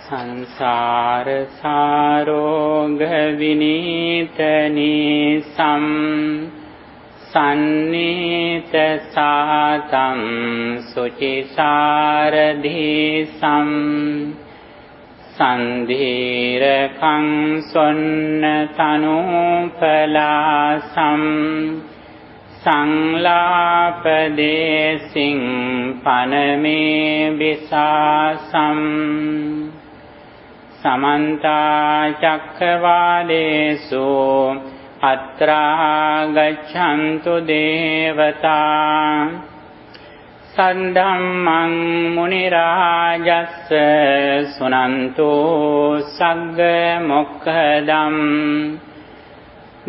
සංසාර සාරෝග විනීතනී සම් සන්නීත සාතම් සුචිසාරධී සම් සන්ධීරකං සොන්න තනූපලාසම් සංලාපදේසින් පනමේ විසාසම් සමන්තා චක්ඛවාලේසු අත්‍රා ගච්ඡන්තු දේවතා සද්ධම්මං මුනි රාජස්ස සුනන්තු සග්ග මොක්ඛදම්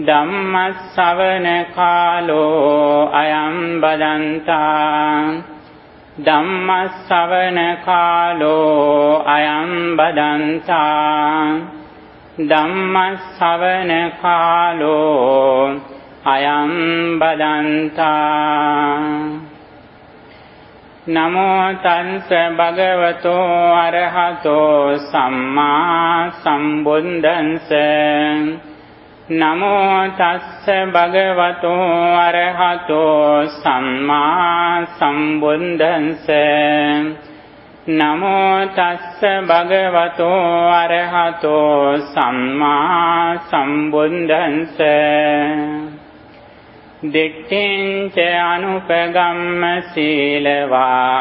ධම්ම ශ්‍රවණ කාලෝ අයං බදන්තා ධම්ම ශ්‍රවණ කාලෝ අයං බදන්තා ධම්ම ශ්‍රවණ කාලෝ අයං බදන්තා නමෝ තස්ස භගවතෝ අරහතෝ සම්මා සම්බුද්දස්ස නමෝ තස්ස භගවතෝ අරහතෝ සම්මා සම්බුද්දස්ස නමෝ තස්ස භගවතෝ අරහතෝ සම්මා සම්බුද්දස්ස දිට්ඨිංච අනුපගම්ම සීලවා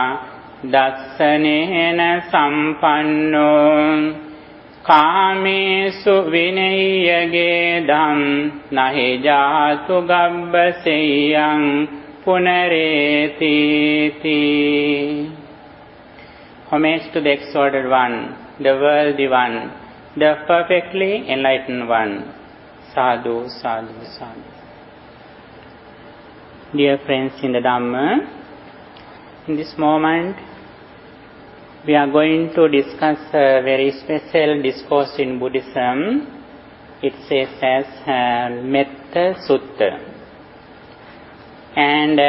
දස්සනේන සම්පන්නෝ කාමේසු විනය්‍යගේ ධම් නහි ජාතු ගබ්බසෙයං පුනරේති. Homage to the exalted one, the worthy one, the perfectly enlightened one. Sadhu, sadhu, sadhu. Dear friends in the Dhamma, in this moment we are going to discuss a very special discourse in Buddhism. It says as Metta Sutta, and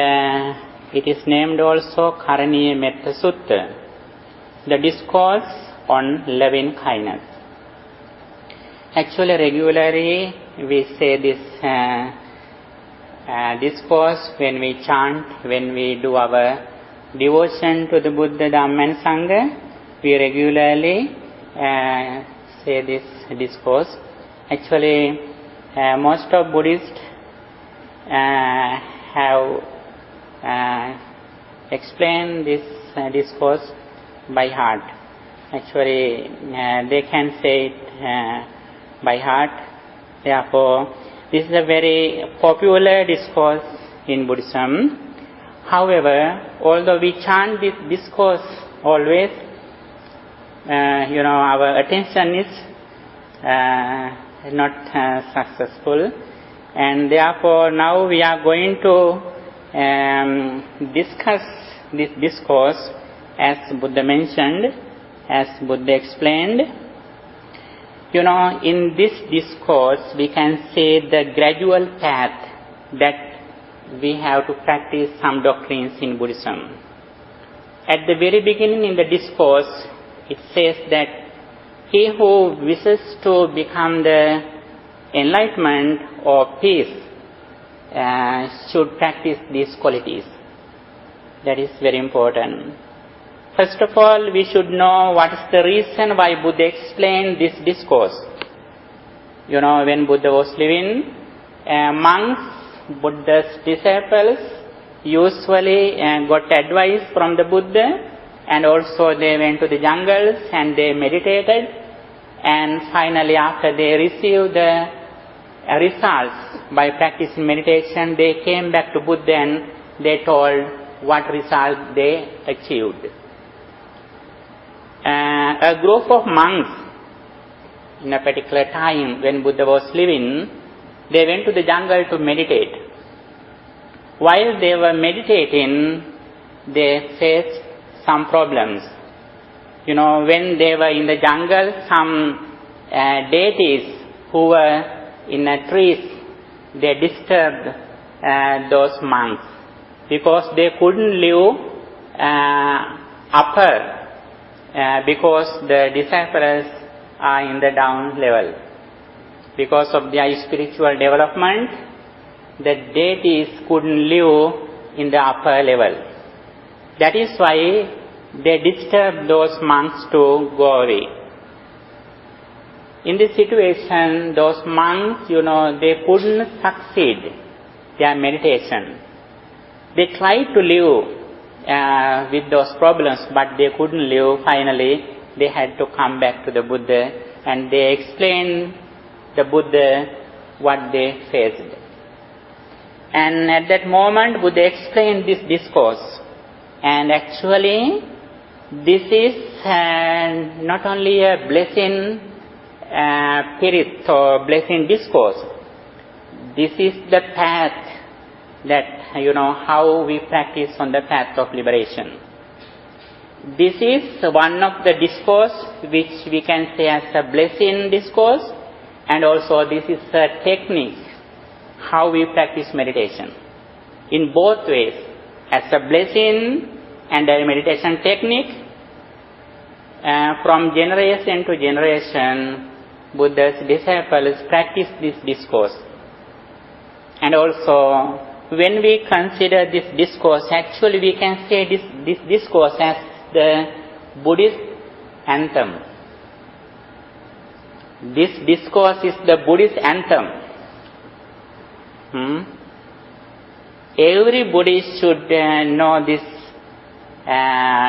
it is named also Karaniya Metta Sutta, the discourse on loving kindness. Actually, regularly we say this discourse when we chant, when we do our devotion to the Buddha, Dhamma and Sangha. We regularly say this discourse. Actually, most of Buddhists have explained this discourse by heart. Actually, they can say it by heart. Therefore, this is a very popular discourse in Buddhism. However, although we chant this discourse always, our attention is not successful, and therefore now we are going to discuss this discourse as Buddha mentioned, as Buddha explained. In this discourse we can say the gradual path that we have to practice some doctrines in Buddhism. At the very beginning in the discourse, it says that he who wishes to become the enlightenment or peace should practice these qualities. That is very important. First of all, we should know what is the reason why Buddha explained this discourse. When Buddha was living, monks, Buddha's disciples usually got advice from the Buddha, and also they went to the jungles and they meditated, and finally after they received the results by practicing meditation, they came back to Buddha and they told what result they achieved. A group of monks in a particular time when Buddha was living, they went to the jungle to meditate. While they were meditating, they faced some problems. When they were in the jungle, some deities who were in the trees, they disturbed those monks because they couldn't live upper because the disciples are in the down level. Because of their spiritual development, the deities couldn't live in the upper level. That is why they disturbed those monks to go away. In this situation, those monks, they couldn't succeed their meditation. They tried to live with those problems, but they couldn't live. Finally, they had to come back to the Buddha, and they explained the Buddha what they faced. And at that moment, Buddha explained this discourse. And actually, this is not only a blessing spirit or blessing discourse. This is the path that, how we practice on the path of liberation. This is one of the discourse which we can say as a blessing discourse, and also this is a technique how we practice meditation. In both ways, as a blessing and a meditation technique, from generation to generation, Buddha's disciples practice this discourse. And also, when we consider this discourse, actually we can say this discourse as the Buddhist anthem. This discourse is the Buddhist anthem. Every Buddhist should know this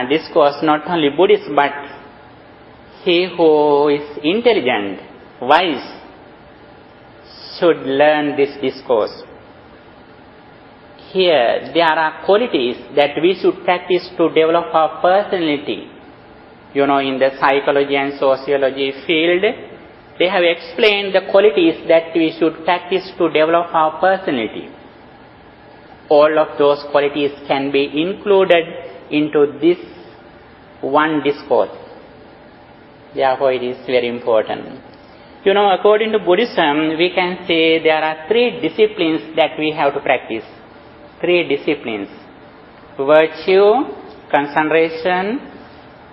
discourse, not only Buddhist, but he who is intelligent, wise, should learn this discourse. Here, there are qualities that we should practice to develop our personality. In the psychology and sociology field, they have explained the qualities that we should practice to develop our personality. All of those qualities can be included into this one discourse. Therefore, it is very important. According to Buddhism, we can say there are 3 disciplines that we have to practice. 3 disciplines: virtue, concentration,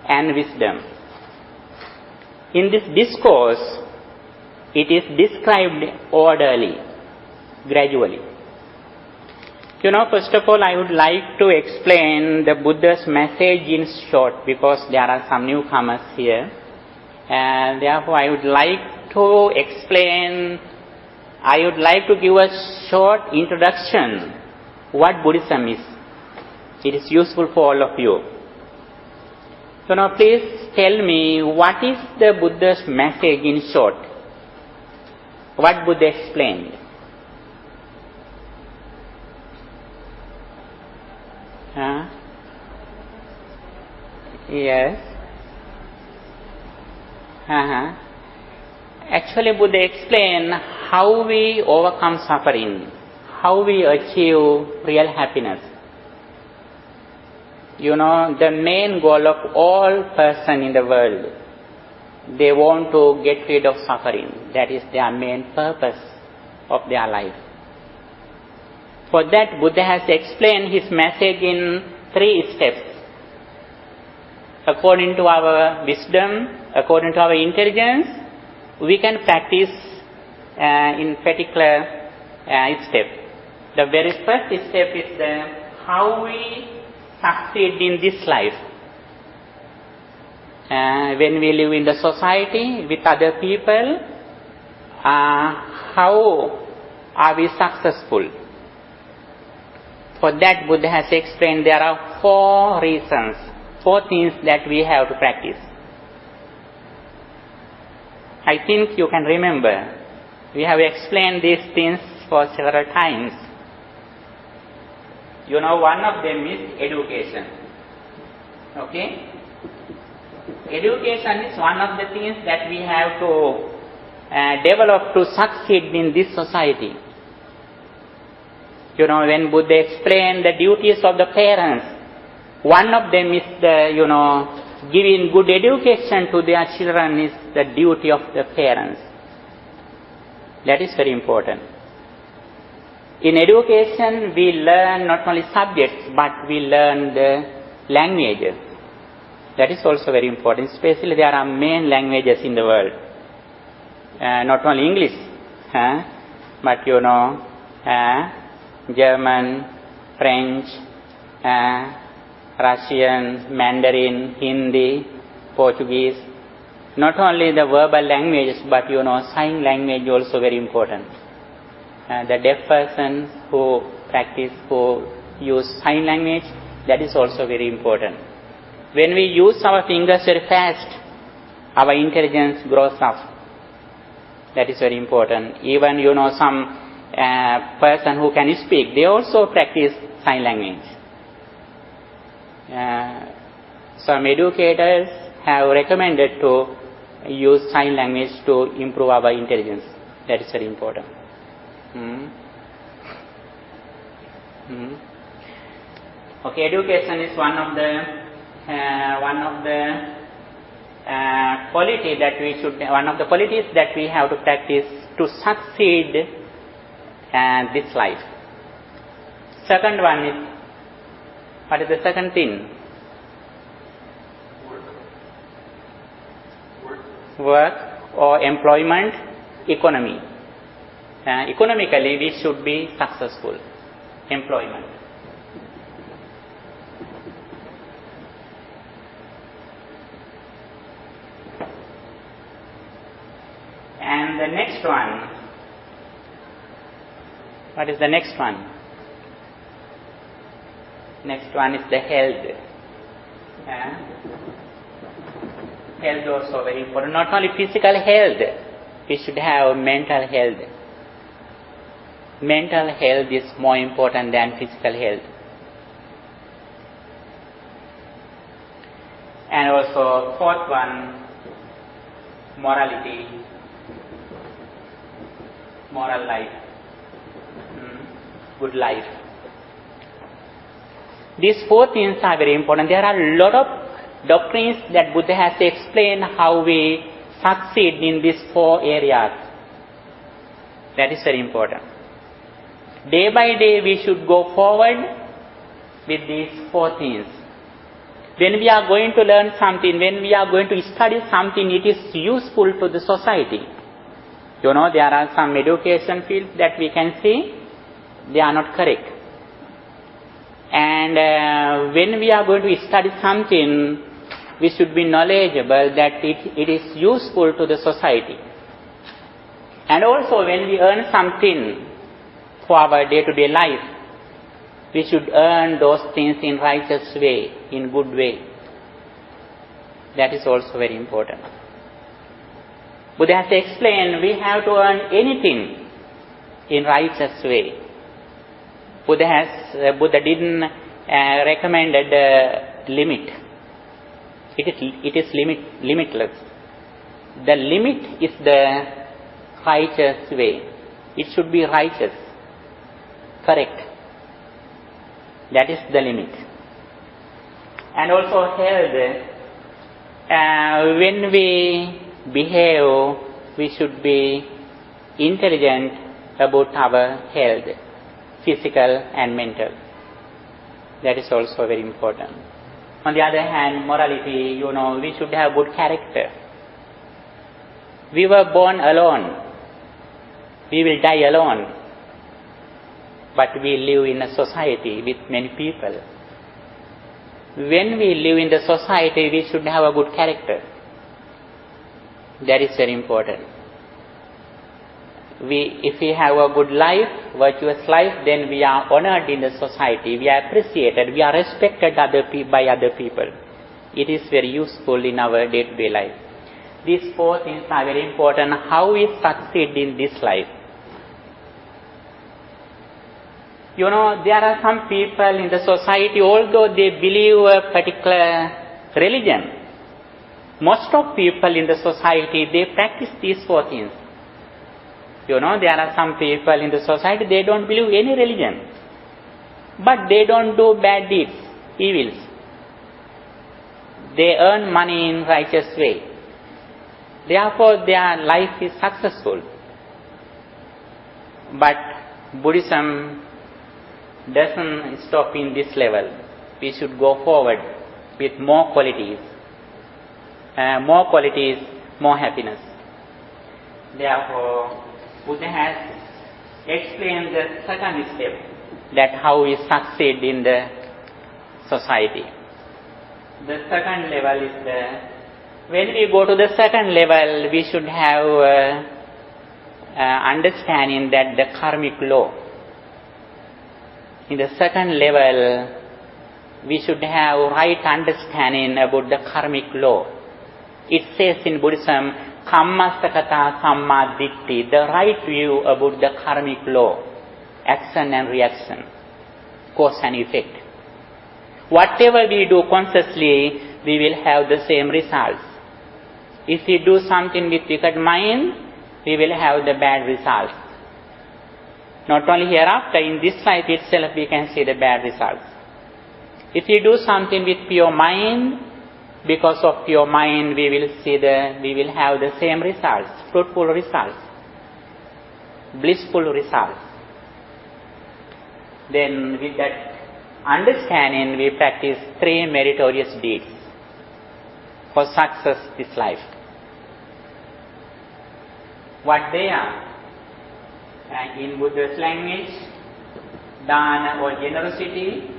and wisdom. In this discourse, it is described orderly, gradually. First of all, I would like to explain the Buddha's message in short, because there are some newcomers here. And therefore, I would like to give a short introduction what Buddhism is. It is useful for all of you. Please tell me, what is the Buddha's message in short? What Buddha explained? Yes. Actually, Buddha explained how we overcome suffering, how we achieve real happiness. The main goal of all person in the world, they want to get rid of suffering. That is their main purpose of their life. For that, Buddha has explained his message in 3 steps. According to our wisdom, according to our intelligence, we can practice in particular step. The very first step is how we succeed in this life. When we live in the society with other people, how are we successful? For that, Buddha has explained there are 4 reasons, 4 things that we have to practice. I think you can remember. We have explained these things for several times. One of them is education. Okay? Education is one of the things that we have to develop to succeed in this society. When Buddha explained the duties of the parents, one of them is giving good education to their children is the duty of the parents. That is very important. In education, we learn not only subjects, but we learn the languages. That is also very important. Especially there are main languages in the world. Not only English, but German, French, Russian, Mandarin, Hindi, Portuguese. Not only the verbal languages, but sign language also very important. The deaf persons who use sign language, that is also very important. When we use our fingers very fast, our intelligence grows up. That is very important. Even some person who can speak, they also practice sign language. Some educators have recommended to use sign language to improve our intelligence. That is very important. Okay, education is one of the qualities that we have to practice to succeed this life. Second one is, what is the second thing? Work or employment, economy. Economically, we should be successful. Employment. And the next one, what is the next one? Next one is the health. Health also very important. Not only physical health, we should have mental health. Mental health is more important than physical health. And also fourth one, morality, moral life, good life. These four things are very important. There are a lot of doctrines that Buddha has explained how we succeed in these four areas. That is very important. Day by day we should go forward with these four things. When we are going to learn something, when we are going to study something, it is useful to the society. There are some education fields that we can see, they are not correct. And when we are going to study something, we should be knowledgeable that it is useful to the society. And also when we earn something for our day-to-day life, we should earn those things in righteous way, in good way. That is also very important. Buddha has explained we have to earn anything in righteous way. Buddha didn't recommend a limit. It is limitless. The limit is the righteous way. It should be righteous, correct. That is the limit. And also health. When we behave, we should be intelligent about our health, physical and mental. That is also very important. On the other hand, morality, we should have good character. We were born alone. We will die alone. But we live in a society with many people. When we live in the society, we should have a good character. That is very important. If we have a good life, virtuous life, then we are honored in the society. We are appreciated. We are respected by other people. It is very useful in our day-to-day life. These four things are very important. How we succeed in this life. There are some people in the society, although they believe a particular religion, most of people in the society, they practice these four things. There are some people in the society, they don't believe any religion. But they don't do bad deeds, evils. They earn money in righteous way. Therefore, their life is successful. But Buddhism doesn't stop in this level. We should go forward with more qualities, more qualities, more happiness. Therefore, Buddha has explained the second step, that how we succeed in the society. The second level is when we go to the second level, we should have understanding that the karmic law. In the second level, we should have right understanding about the karmic law. It says in Buddhism, Kammasakata Samma Ditti, the right view about the karmic law, action and reaction, cause and effect. Whatever we do consciously, we will have the same results. If we do something with wicked mind, we will have the bad results. Not only hereafter, in this life itself we can see the bad results. If we do something with pure mind, because of pure mind we will have the same results, fruitful results, blissful results. Then with that understanding, we practice 3 meritorious deeds for success this life. What they are? In Buddha's language, dana or generosity,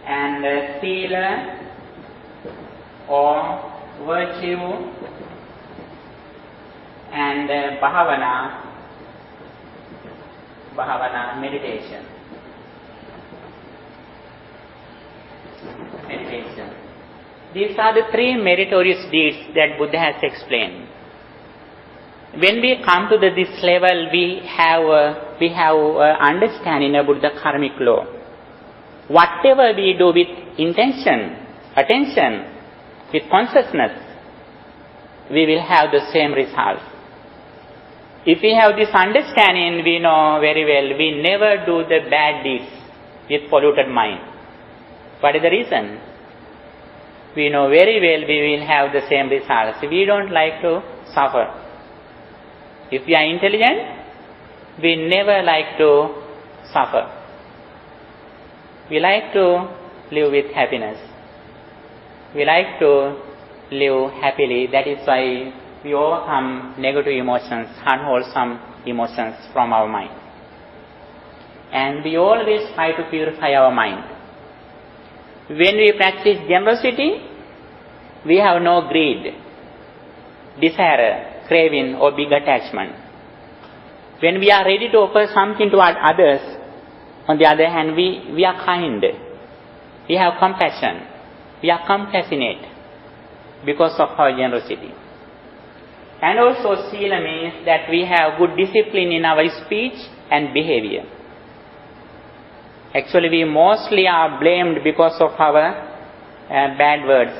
and sila or virtue, and bhavana, meditation. These are the 3 meritorious deeds that Buddha has explained. When we come to this level, we have understanding about the karmic law. Whatever we do with intention, attention, with consciousness, we will have the same results. If we have this understanding, we know very well we never do the bad deeds with polluted mind. What is the reason? We know very well we will have the same results. We don't like to suffer. If we are intelligent, we never like to suffer. We like to live with happiness. We like to live happily. That is why we overcome negative emotions, unwholesome emotions from our mind. And we always try to purify our mind. When we practice generosity, we have no greed, desire, craving or big attachment. When we are ready to offer something to others, on the other hand, we are kind. We have compassion. We are compassionate because of our generosity. And also sila means that we have good discipline in our speech and behavior. Actually, we mostly are blamed because of our bad words.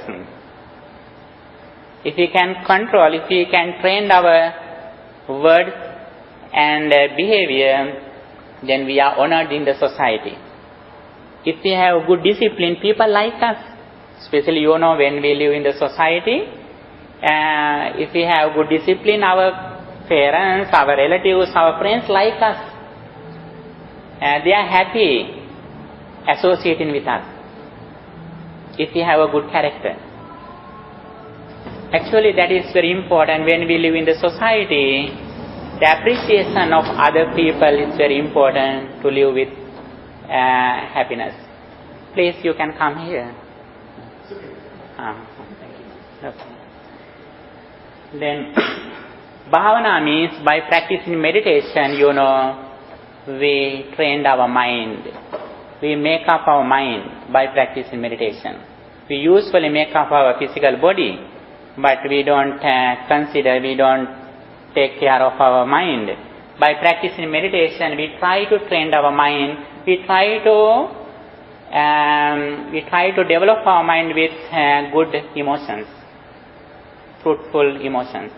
If we can control, if we can train our words and behavior, then we are honored in the society. If we have good discipline, people like us. Especially, when we live in the society, if we have good discipline, our parents, our relatives, our friends like us. They are happy associating with us if we have a good character. Actually, that is very important. When we live in the society, the appreciation of other people is very important to live with happiness. Please, you can come here. Okay. Then, bhavana means by practicing meditation, we trained our mind. We make up our mind by practicing meditation. We usually make up our physical body, but we don't we don't take care of our mind. By practicing meditation, we try to train our mind. We try to develop our mind with good emotions, fruitful emotions.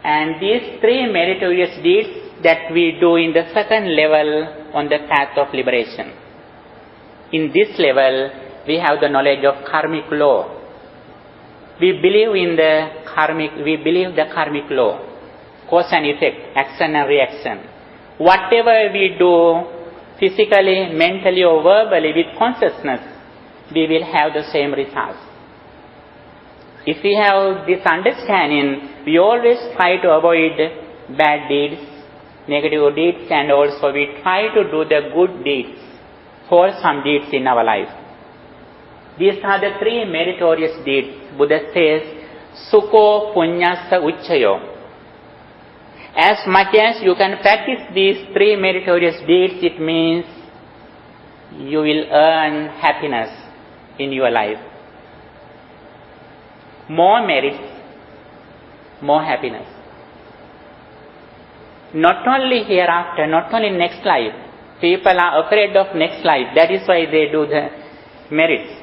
And these 3 meritorious deeds that we do in the second level on the path of liberation. In this level, we have the knowledge of karmic law. We believe the karmic law, cause and effect, action and reaction. Whatever we do physically, mentally or verbally with consciousness, we will have the same results. If we have this understanding, we always try to avoid bad deeds, negative deeds, and also we try to do the good deeds, wholesome deeds in our life. These are the three meritorious deeds. Buddha says, Sukho Punyasa Ucchayo. As much as you can practice these three meritorious deeds, it means you will earn happiness in your life. More merits, more happiness. Not only hereafter, not only next life. People are afraid of next life. That is why they do the merits.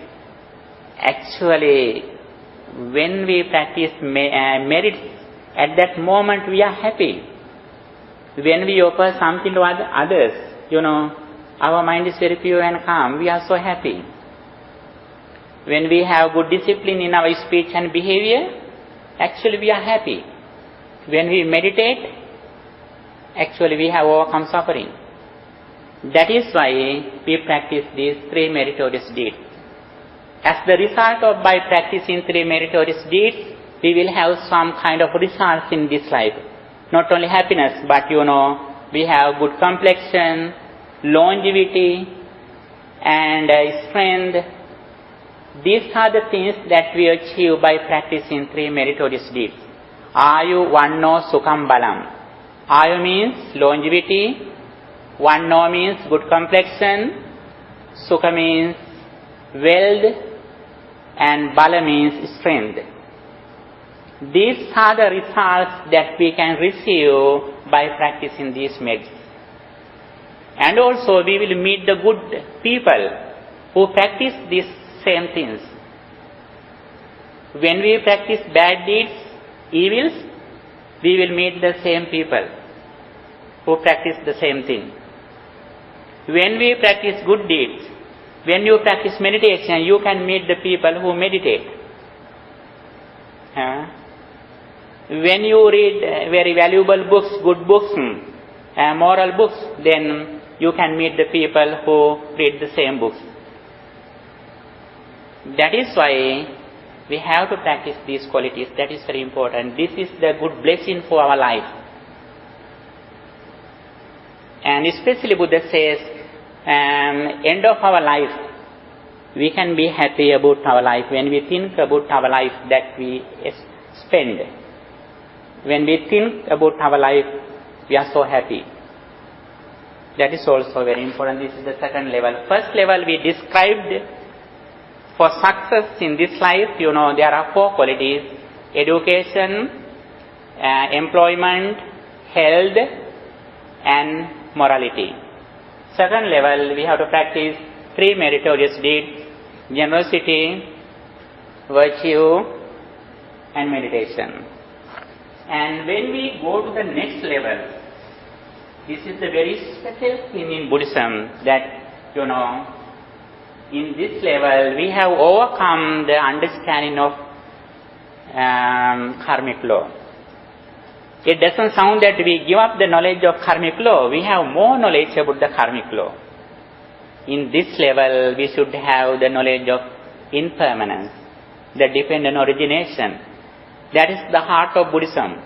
Actually, when we practice merits, at that moment we are happy. When we offer something to others, our mind is very pure and calm. We are so happy. When we have good discipline in our speech and behavior, actually we are happy. When we meditate, actually we have overcome suffering. That is why we practice these three meritorious deeds. As the result of by practicing three meritorious deeds, we will have some kind of results in this life. Not only happiness, but we have good complexion, longevity, and strength. These are the things that we achieve by practicing three meritorious deeds. Ayu, Vanno, Sukham, Balam. Ayu means longevity, Vanno means good complexion, Sukha means wealth, and Bala means strength. These are the results that we can receive by practicing these merits. And also we will meet the good people who practice these same things. When we practice bad deeds, evils, we will meet the same people who practice the same thing. When we practice good deeds, when you practice meditation, you can meet the people who meditate. When you read very valuable books, good books, moral books, then you can meet the people who read the same books. That is why we have to practice these qualities. That is very important. This is the good blessing for our life. And especially Buddha says, end of our life, we can be happy about our life when we think about our life that we spend. When we think about our life, we are so happy. That is also very important. This is the second level. First level we described. For success in this life, there are four qualities: education, employment, health, and morality. Second level, we have to practice three meritorious deeds: generosity, virtue, and meditation. And when we go to the next level, this is the very special thing in Buddhism that, in this level, we have overcome the understanding of karmic law. It doesn't sound that we give up the knowledge of karmic law. We have more knowledge about the karmic law. In this level, we should have the knowledge of impermanence, the dependent origination. That is the heart of Buddhism.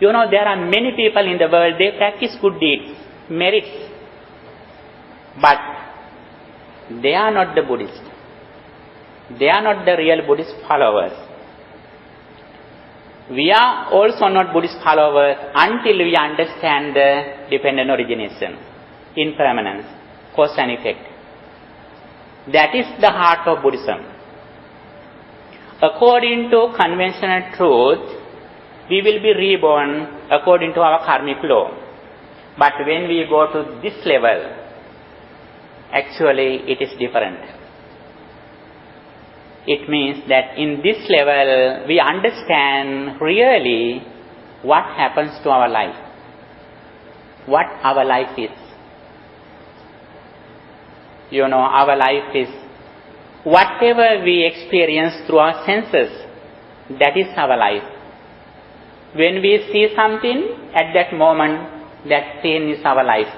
There are many people in the world, they practice good deeds, merits, but they are not the Buddhists. They are not the real Buddhist followers. We are also not Buddhist followers until we understand the dependent origination, impermanence, cause and effect. That is the heart of Buddhism. According to conventional truth, we will be reborn according to our karmic law. But when we go to this level, actually it is different. It means that in this level, we understand really what happens to our life, what our life is. Our life is whatever we experience through our senses, that is our life. When we see something, at that moment, that scene is our life.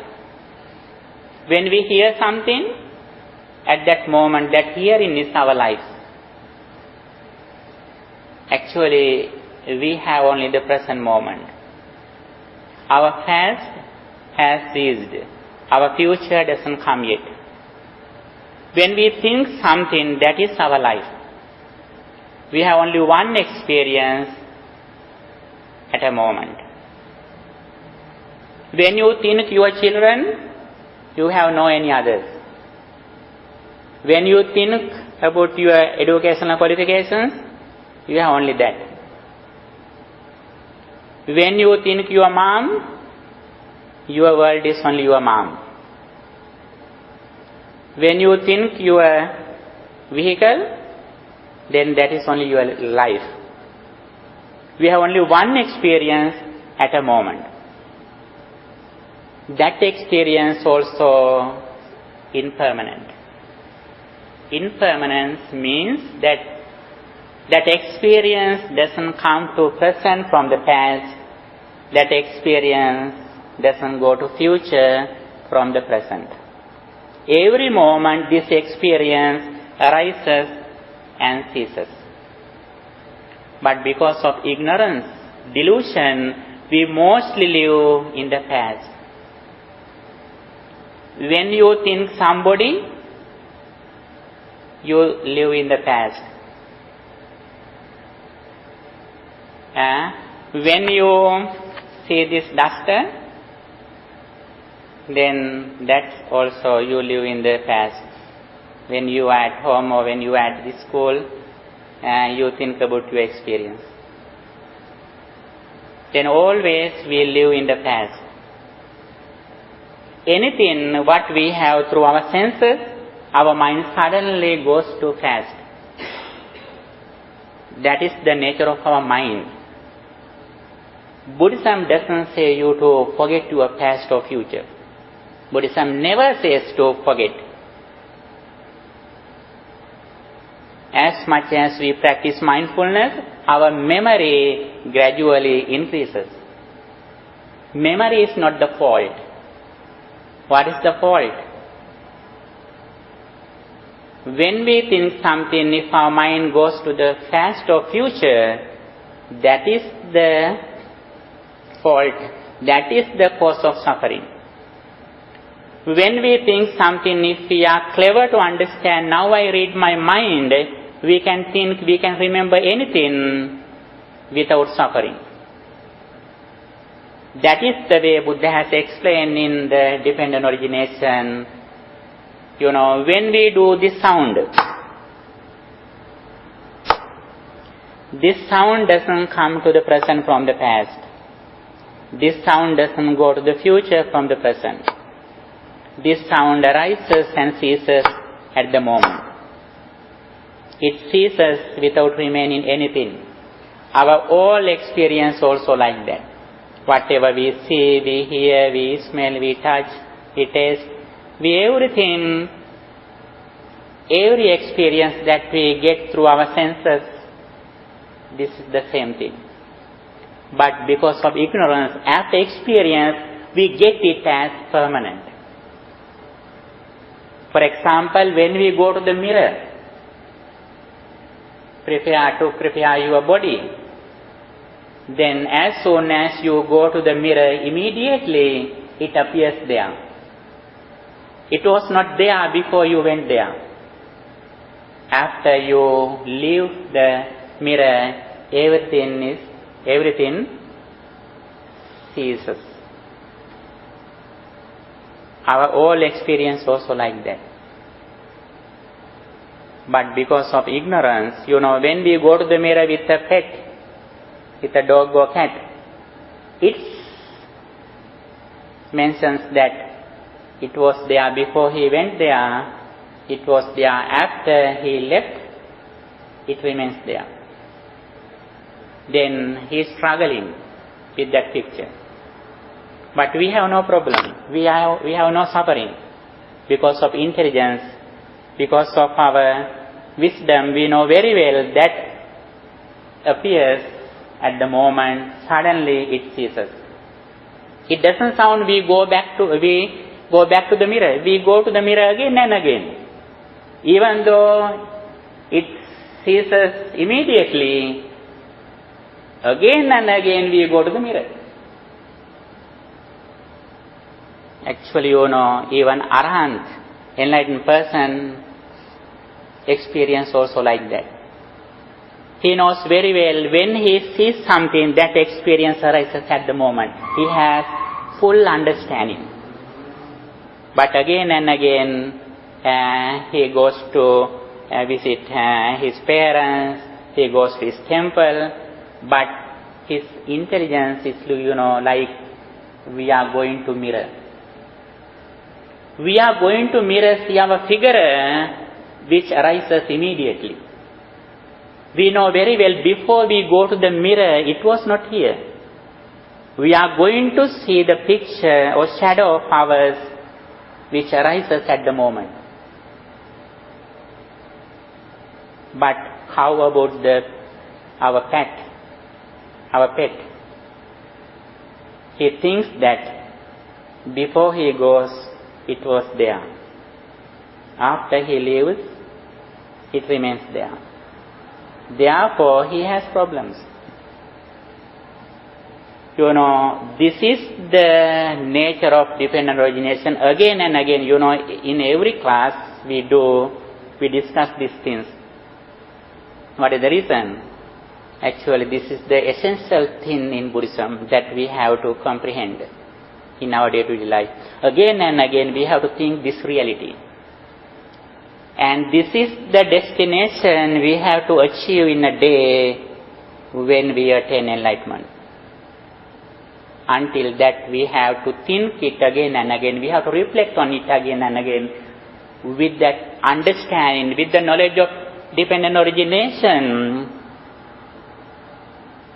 When we hear something, at that moment that herein is our life. Actually, we have only the present moment. Our past has ceased. Our future doesn't come yet. When we think something, that is our life. We have only one experience at a moment. When you think your children, you have no any others. When you think about your educational qualifications, you have only that. When you think your mom, your world is only your mom. When you think your vehicle, then that is only your life. We have only one experience at a moment. That experience also impermanent. Impermanence means that that experience doesn't come to present from the past. That experience doesn't go to future from the present. Every moment this experience arises and ceases. But because of ignorance, delusion, we mostly live in the past. When you think somebody, you live in the past. When you see this duster, then that's also you live in the past. When you are at home or when you are at the school, you think about your experience. Then always we live in the past. Anything what we have through our senses, our mind suddenly goes too fast. That is the nature of our mind. Buddhism doesn't say you to forget your past or future. Buddhism never says to forget. As much as we practice mindfulness, our memory gradually increases. Memory is not the fault. What is the fault? When we think something, if our mind goes to the past or future, that is the fault. That is the cause of suffering. When we think something, if we are clever to understand, now I read my mind, we can think, we can remember anything without suffering. That is the way Buddha has explained in the dependent origination. You know, when we do this sound doesn't come to the present from the past. This sound doesn't go to the future from the present. This sound arises and ceases at the moment. It ceases without remaining anything. Our all experience also like that. Whatever we see, we hear, we smell, we touch, we taste, every experience that we get through our senses, this is the same thing. But because of ignorance, after experience, we get it as permanent. For example, when we go to the mirror, prepare your body, then as soon as you go to the mirror, immediately it appears there. It was not there before you went there. After you leave the mirror, everything ceases. Our whole experience also like that. But because of ignorance, when we go to the mirror with a pet, with a dog or cat, it mentions that it was there before he went there, it was there after he left, it remains there. Then he is struggling with that picture. But we have no problem. We have no suffering. Because of intelligence, because of our wisdom, we know very well that appears at the moment, suddenly it ceases. It doesn't sound we go back to the mirror. We go to the mirror again and again. Even though it ceases immediately, again and again we go to the mirror. Actually, even Arahant, enlightened person, experience also like that. He knows very well when he sees something, that experience arises at the moment. He has full understanding. But again and again, he goes to visit his parents, he goes to his temple, but his intelligence is, like we are going to mirror. We are going to mirror, see our figure which arises immediately. We know very well before we go to the mirror, it was not here. We are going to see the picture or shadow of ours which arises at the moment. But how about our pet? Our pet. He thinks that before he goes, it was there. After he leaves, it remains there. Therefore, he has problems. This is the nature of dependent origination. Again and again, in every class we discuss these things. What is the reason? Actually, this is the essential thing in Buddhism that we have to comprehend in our day-to-day life. Again and again, we have to think this reality. And this is the destination we have to achieve in a day when we attain enlightenment. Until that, we have to think it again and again. We have to reflect on it again and again. With that understanding, with the knowledge of dependent origination,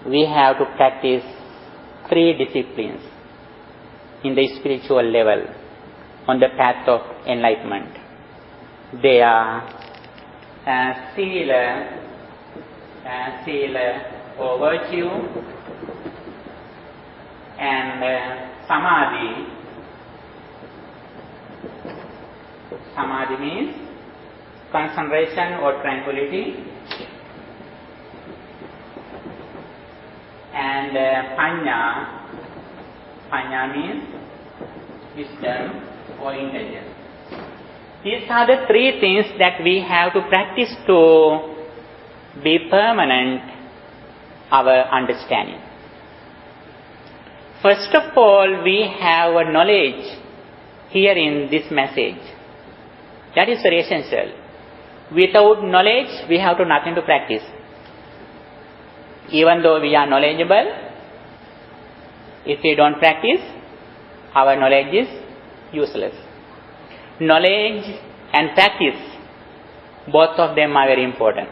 we have to practice 3 disciplines in the spiritual level on the path of enlightenment. They are sila or virtue, and samadhi. Samadhi means concentration or tranquility, and panya means wisdom or intelligence. These are the 3 things that we have to practice to be permanent our understanding. First of all, we have a knowledge here in this message. That is very essential. Without knowledge, we have nothing to practice. Even though we are knowledgeable, if we don't practice, our knowledge is useless. Knowledge and practice, both of them are very important.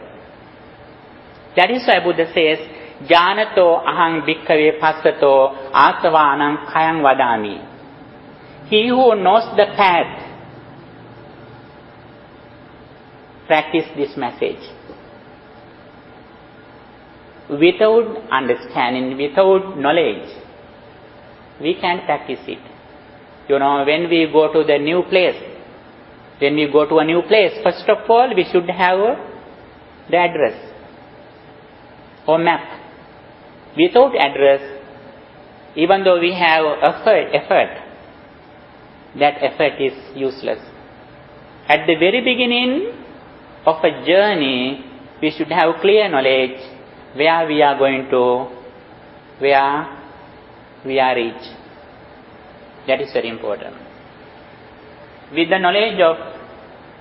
That is why Buddha says, Janato ahang bhikkhave passato asavanam khayang vadami. He who knows the path, practice this message. Without understanding, without knowledge, we can't practice it. When we go to the new place, first of all, we should have the address or map. Without address, even though we have effort, that effort is useless. At the very beginning of a journey, we should have clear knowledge where we are going to, where we are reached. That is very important. With the knowledge of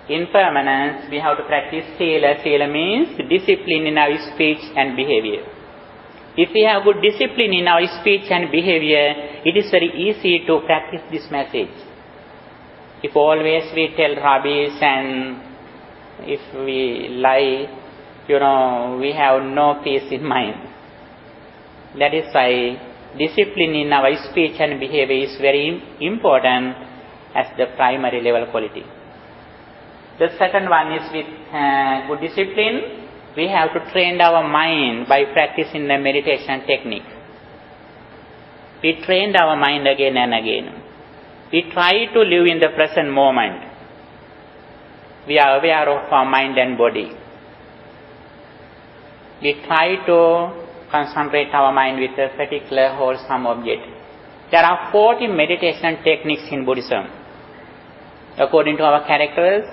impermanence, we have to practice sila. Sila means discipline in our speech and behavior. If we have good discipline in our speech and behavior, it is very easy to practice this message. If always we tell rubbish and if we lie, we have no peace in mind. That is why discipline in our speech and behavior is very important as the primary level quality. The second one is with good discipline, we have to train our mind by practicing the meditation technique. We trained our mind again and again. We try to live in the present moment. we are aware of our mind and body. We try to concentrate our mind with a particular wholesome object. There are 40 meditation techniques in Buddhism. According to our characters,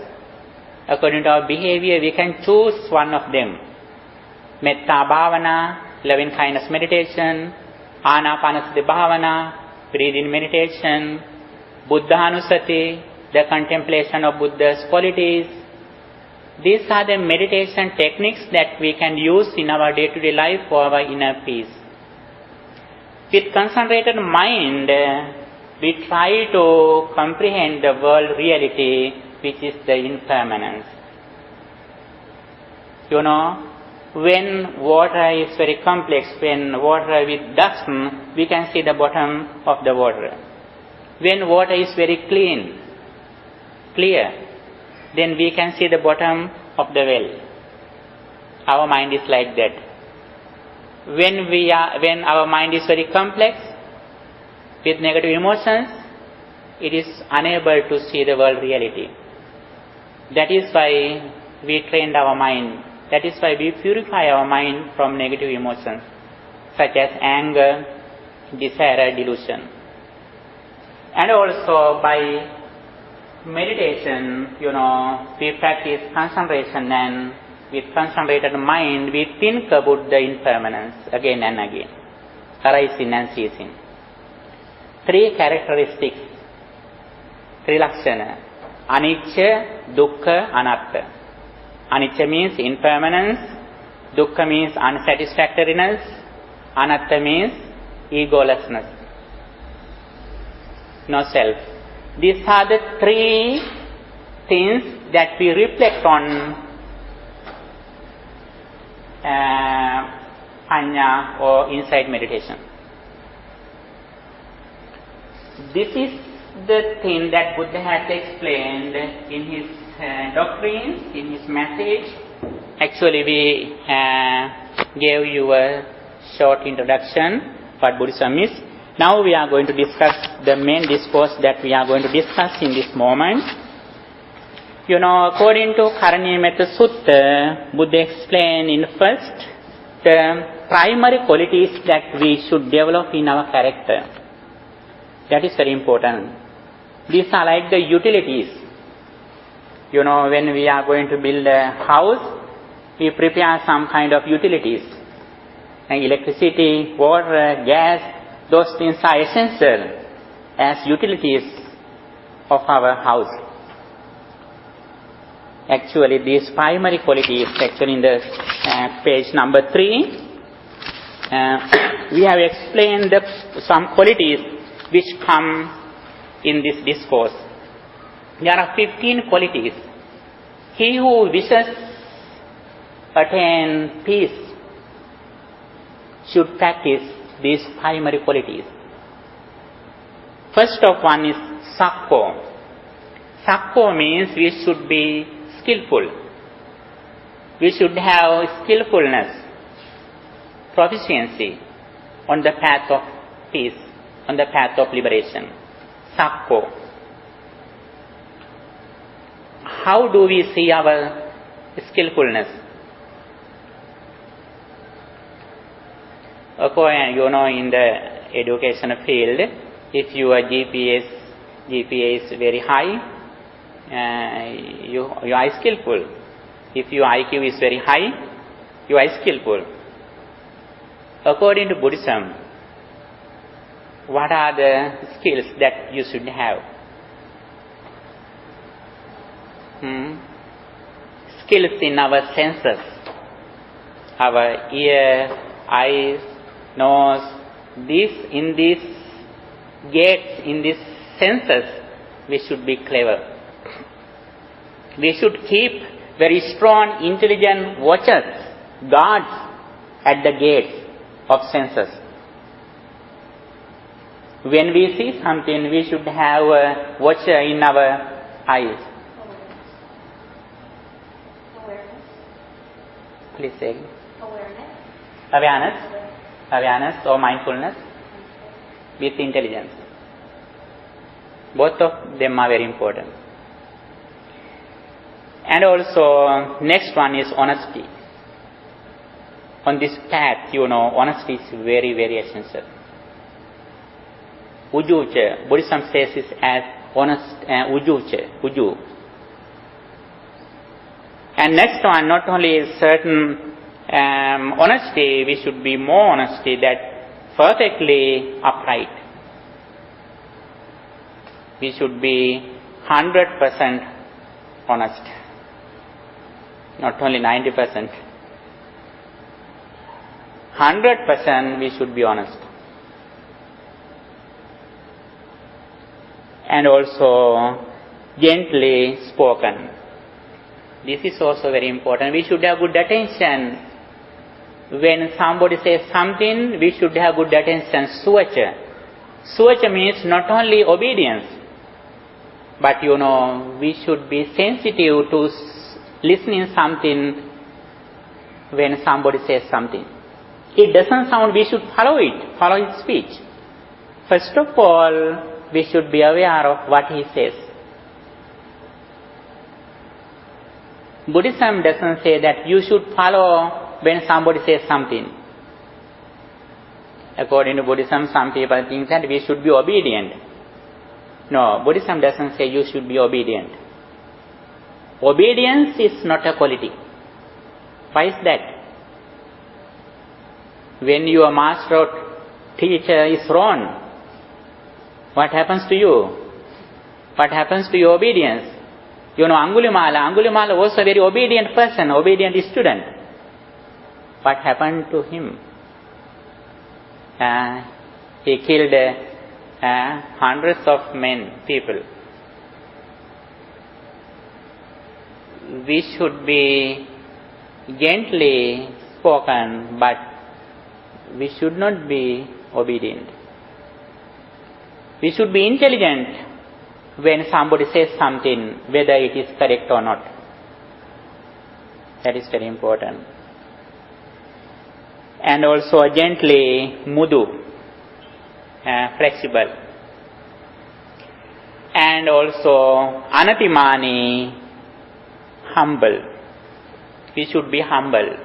according to our behavior, we can choose one of them. Metta Bhavana, loving kindness meditation, Anapanasati Bhavana, breathing meditation, Buddhanusati, the contemplation of Buddha's qualities. These are the meditation techniques that we can use in our day-to-day life for our inner peace. With concentrated mind, we try to comprehend the world reality, which is the impermanence. You know, when water is very complex, when water with dust, we can see the bottom of the water. When water is very clear, then we can see the bottom of the well. Our mind is like that. When our mind is very complex, with negative emotions, it is unable to see the world reality. That is why we trained our mind. That is why we purify our mind from negative emotions, such as anger, desire, delusion. And also by meditation, we practice concentration, and with concentrated mind, we think about the impermanence again and again, arising and ceasing. 3 characteristics, 3 lakshana: anicca, dukkha, anatta. Anicca means impermanence, dukkha means unsatisfactoriness, anatta means egolessness, no self. These are the 3 things that we reflect on Panya or insight meditation. This is the thing that Buddha has explained in his doctrines, in his message. Actually, we gave you a short introduction what Buddhism is. Now we are going to discuss the main discourse that we are going to discuss in this moment. According to Karaniya Sutta, Buddha explained in first the primary qualities that we should develop in our character. That is very important. These are like the utilities. When we are going to build a house, we prepare some kind of utilities. And electricity, water, gas, those things are essential as utilities of our house. Actually, these primary qualities, actually in the page number 3, we have explained some qualities which come in this discourse. There are 15 qualities. He who wishes attain peace should practice these primary qualities. First of one is sakko. Sakko means we should be skillful. We should have skillfulness, proficiency on the path of peace, on the path of liberation. Sakko. How do we see our skillfulness? In the education field, if your GPA is very high, you are skillful. If your IQ is very high, you are skillful. According to Buddhism, what are the skills that you should have? Skills in our senses, our ear, eyes, nose. In these gates, in these senses, we should be clever. We should keep very strong, intelligent watchers, guards at the gates of senses. When we see something, we should have a watcher in our eyes. Awareness. Please say. Awareness. Awareness or mindfulness with intelligence. Both of them are very important. And also, next one is honesty. On this path, honesty is very, very essential. Ujucha, Buddhism says it as honest, uju. And next one, not only certain honesty, we should be more honesty that perfectly upright. We should be 100% honest, not only 90%. 100% we should be honest. And also gently spoken. This is also very important. We should have good attention. When somebody says something, we should have good attention. Suvacha. Suvacha means not only obedience, but we should be sensitive to listening something when somebody says something. It doesn't sound, we should follow his speech. First of all, we should be aware of what he says. Buddhism doesn't say that you should follow when somebody says something. According to Buddhism, some people think that we should be obedient. No, Buddhism doesn't say you should be obedient. Obedience is not a quality. Why is that? When your master or teacher is wrong, what happens to you? What happens to your obedience? Angulimala was a very obedient person, obedient student. What happened to him? He killed hundreds of people. We should be gently spoken, but we should not be obedient. We should be intelligent when somebody says something, whether it is correct or not. That is very important. And also gently mudu, flexible. And also anatimani, humble. We should be humble.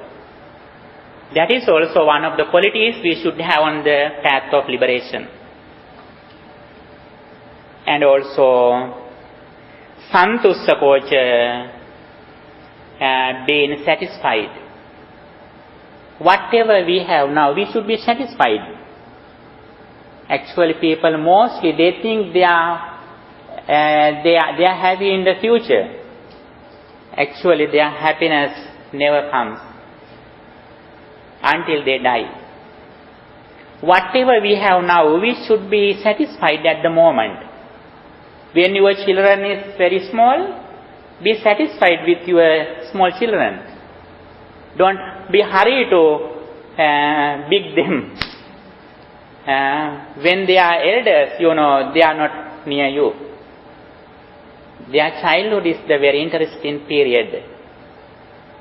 That is also one of the qualities we should have on the path of liberation. And also santussakocha, being satisfied. Whatever we have now, we should be satisfied. Actually, people mostly they think they are happy in the future. Actually, their happiness never comes until they die. Whatever we have now, we should be satisfied at the moment. When your children is very small, be satisfied with your small children. Don't be hurried to big them. When they are elders, they are not near you. Their childhood is the very interesting period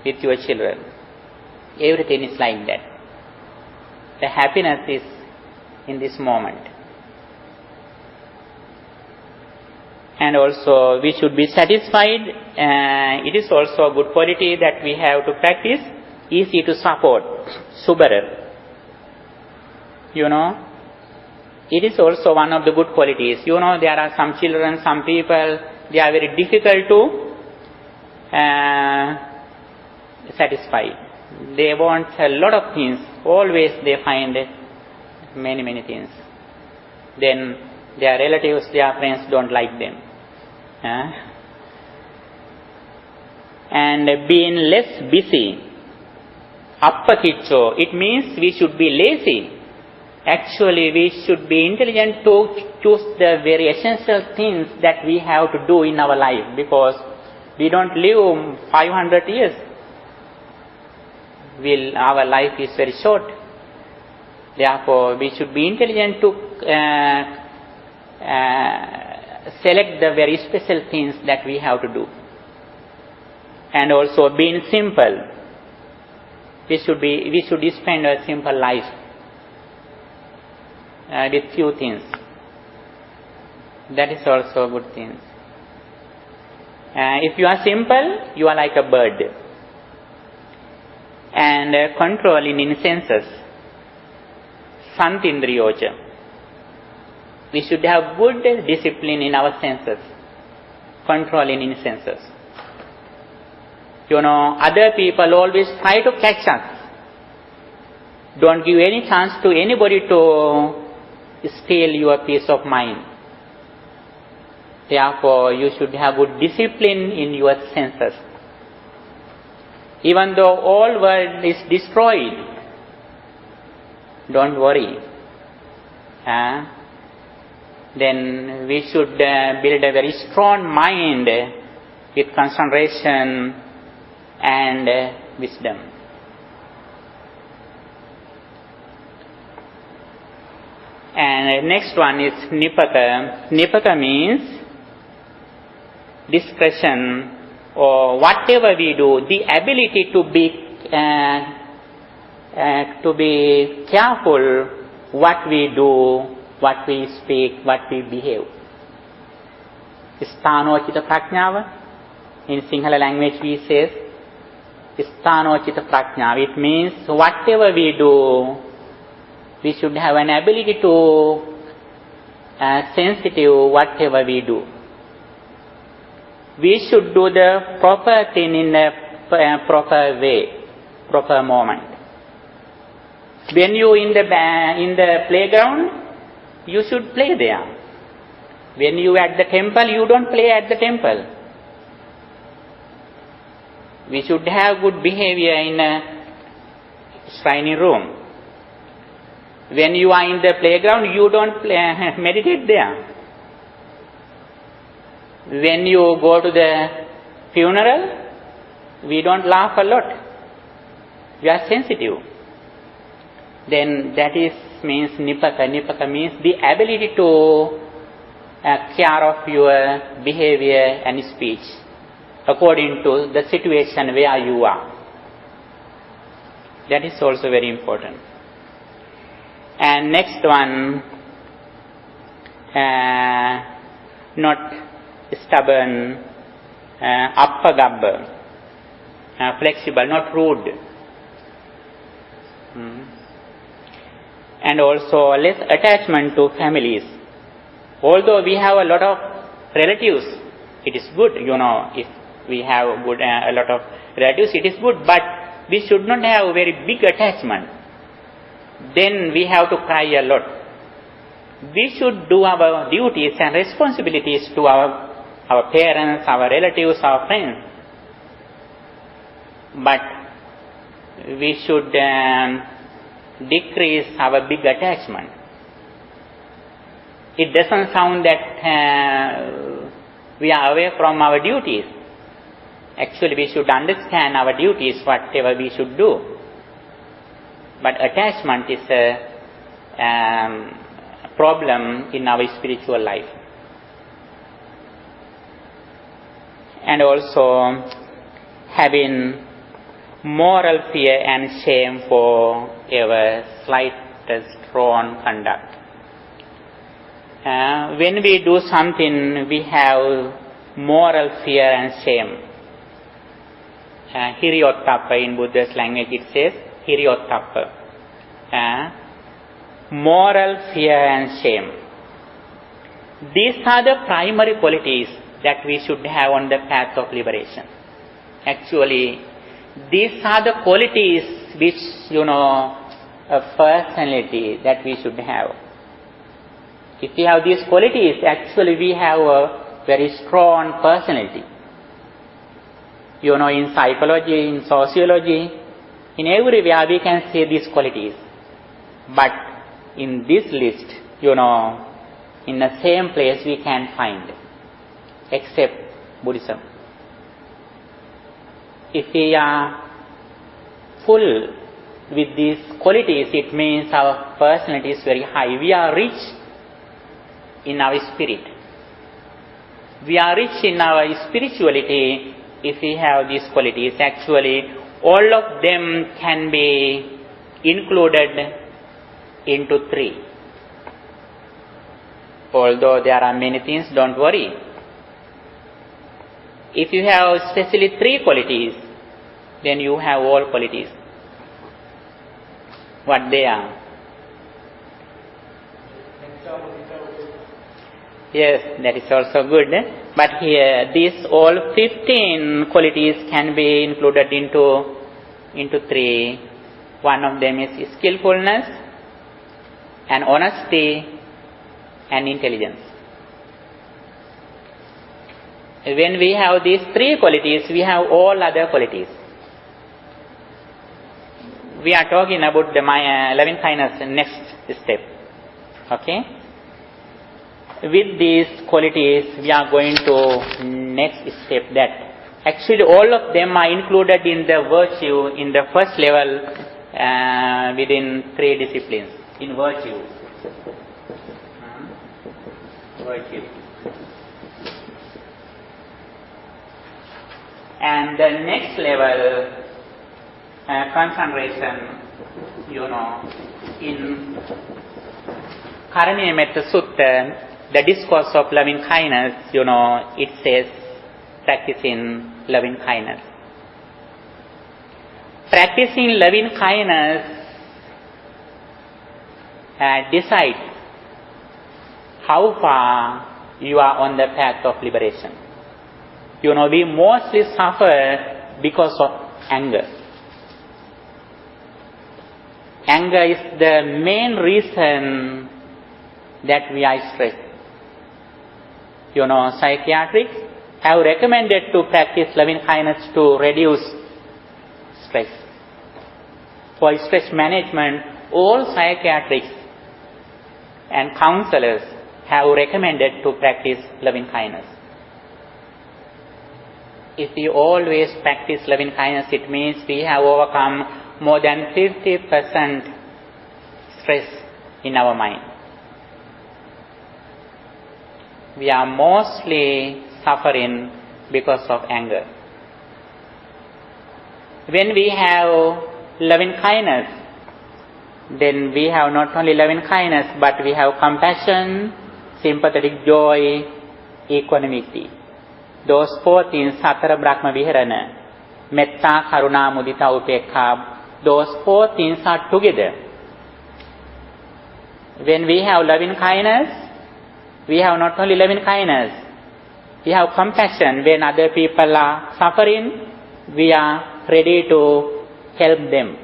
with your children. Everything is like that. The happiness is in this moment. And also we should be satisfied. It is also a good quality that we have to practice. Easy to support. Subara. It is also one of the good qualities. There are some children, some people, they are very difficult to satisfy. They want a lot of things. Always they find many things. Then their relatives, their friends don't like them. And being less busy. Appakicho, it means we should be lazy. Actually, we should be intelligent to choose the very essential things that we have to do in our life, because we don't live 500 years. Our life is very short. Therefore, we should be intelligent to select the very special things that we have to do. And also being simple. We should spend a simple life with few things. That is also a good thing. If you are simple, you are like a bird. And controlling in senses. Santindriyoja. We should have good discipline in our senses. Controlling in senses. Other people always try to catch us. Don't give any chance to anybody to steal your peace of mind. Therefore, you should have good discipline in your senses. Even though all world is destroyed, don't worry. Then we should build a very strong mind with concentration and wisdom. And next one is nipata. Nipata means discretion, or whatever we do, the ability to be careful what we do, what we speak, what we behave. Sthanocita prajñāva. In Sinhala language we say Sthanocita prajñāva. It means whatever we do, we should have an ability to sensitive whatever we do. We should do the proper thing in a proper way, proper moment. When you in the playground, you should play there. When you at the temple, you don't play at the temple. We should have good behavior in a shrine room. When you are in the playground, you don't meditate there. When you go to the funeral, we don't laugh a lot. We are sensitive. Then that means nipata. Nipata means the ability to care of your behavior and speech according to the situation where you are. That is also very important. And next one, not stubborn, appagabba, flexible, not rude. And also less attachment to families. Although we have a lot of relatives, it is good, if we have a lot of relatives, it is good, but we should not have a very big attachment. Then we have to cry a lot. We should do our duties and responsibilities to our parents, our relatives, our friends. But we should decrease our big attachment. It doesn't sound that we are away from our duties. Actually, we should understand our duties, whatever we should do. But attachment is a problem in our spiritual life. And also having moral fear and shame for our slightest wrong conduct. When we do something, we have moral fear and shame. Hiriyottappa in Buddha's language it says, Hiriyottappa. Moral fear and shame. These are the primary qualities that we should have on the path of liberation. Actually, these are the qualities which, a personality that we should have. If we have these qualities, actually we have a very strong personality. In psychology, in sociology, in everywhere we can see these qualities. But in this list, in the same place we can find, except Buddhism. If we are full with these qualities, it means our personality is very high. We are rich in our spirit. We are rich in our spirituality if we have these qualities. Actually, all of them can be included into 3. Although there are many things, don't worry. If you have especially 3 qualities, then you have all qualities. What they are? Yes, that is also good. But here, these all 15 qualities can be included into 3. One of them is skillfulness, and honesty, and intelligence. When we have these 3 qualities, we have all other qualities. We are talking about the loving kindness next step. Okay? With these qualities, we are going to next step, that actually all of them are included in the virtue in the first level within 3 disciplines. In virtue. Virtue. And the next level, concentration, in Karaniya Metta Sutta, the discourse of loving kindness, it says practicing loving kindness. Practicing loving kindness decides how far you are on the path of liberation. We mostly suffer because of anger. Anger is the main reason that we are stressed. Psychiatrists have recommended to practice loving kindness to reduce stress. For stress management, all psychiatrists and counselors have recommended to practice loving kindness. If we always practice loving kindness, it means we have overcome more than 50% stress in our mind. We are mostly suffering because of anger. When we have loving kindness, then we have not only loving kindness, but we have compassion, sympathetic joy, equanimity. Those 4 things, Satara Brahma Viharana, Metta, Karuna, Mudita, Upekha, those 4 things are together. When we have loving kindness, we have not only loving kindness, we have compassion. When other people are suffering, we are ready to help them.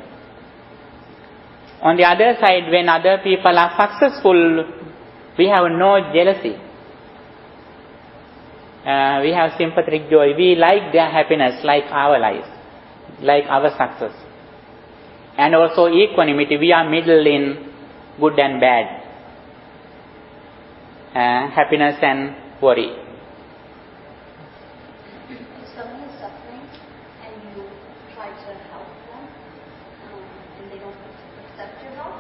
On the other side, when other people are successful, we have no jealousy. We have sympathetic joy. We like their happiness, like our lives, like our success. And also equanimity. We are middle in good and bad, happiness and worry. If someone is suffering and you try to help them and they don't accept your help?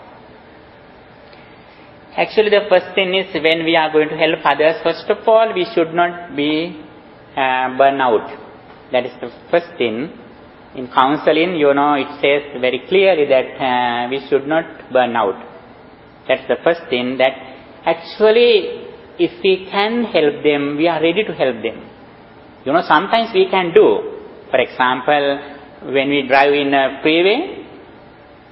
Actually, the first thing is, when we are going to help others, first of all, we should not be burn out. That is the first thing. In counseling, it says very clearly that we should not burn out. That's the first thing, that actually, if we can help them, we are ready to help them. Sometimes we can do. For example, when we drive in a freeway,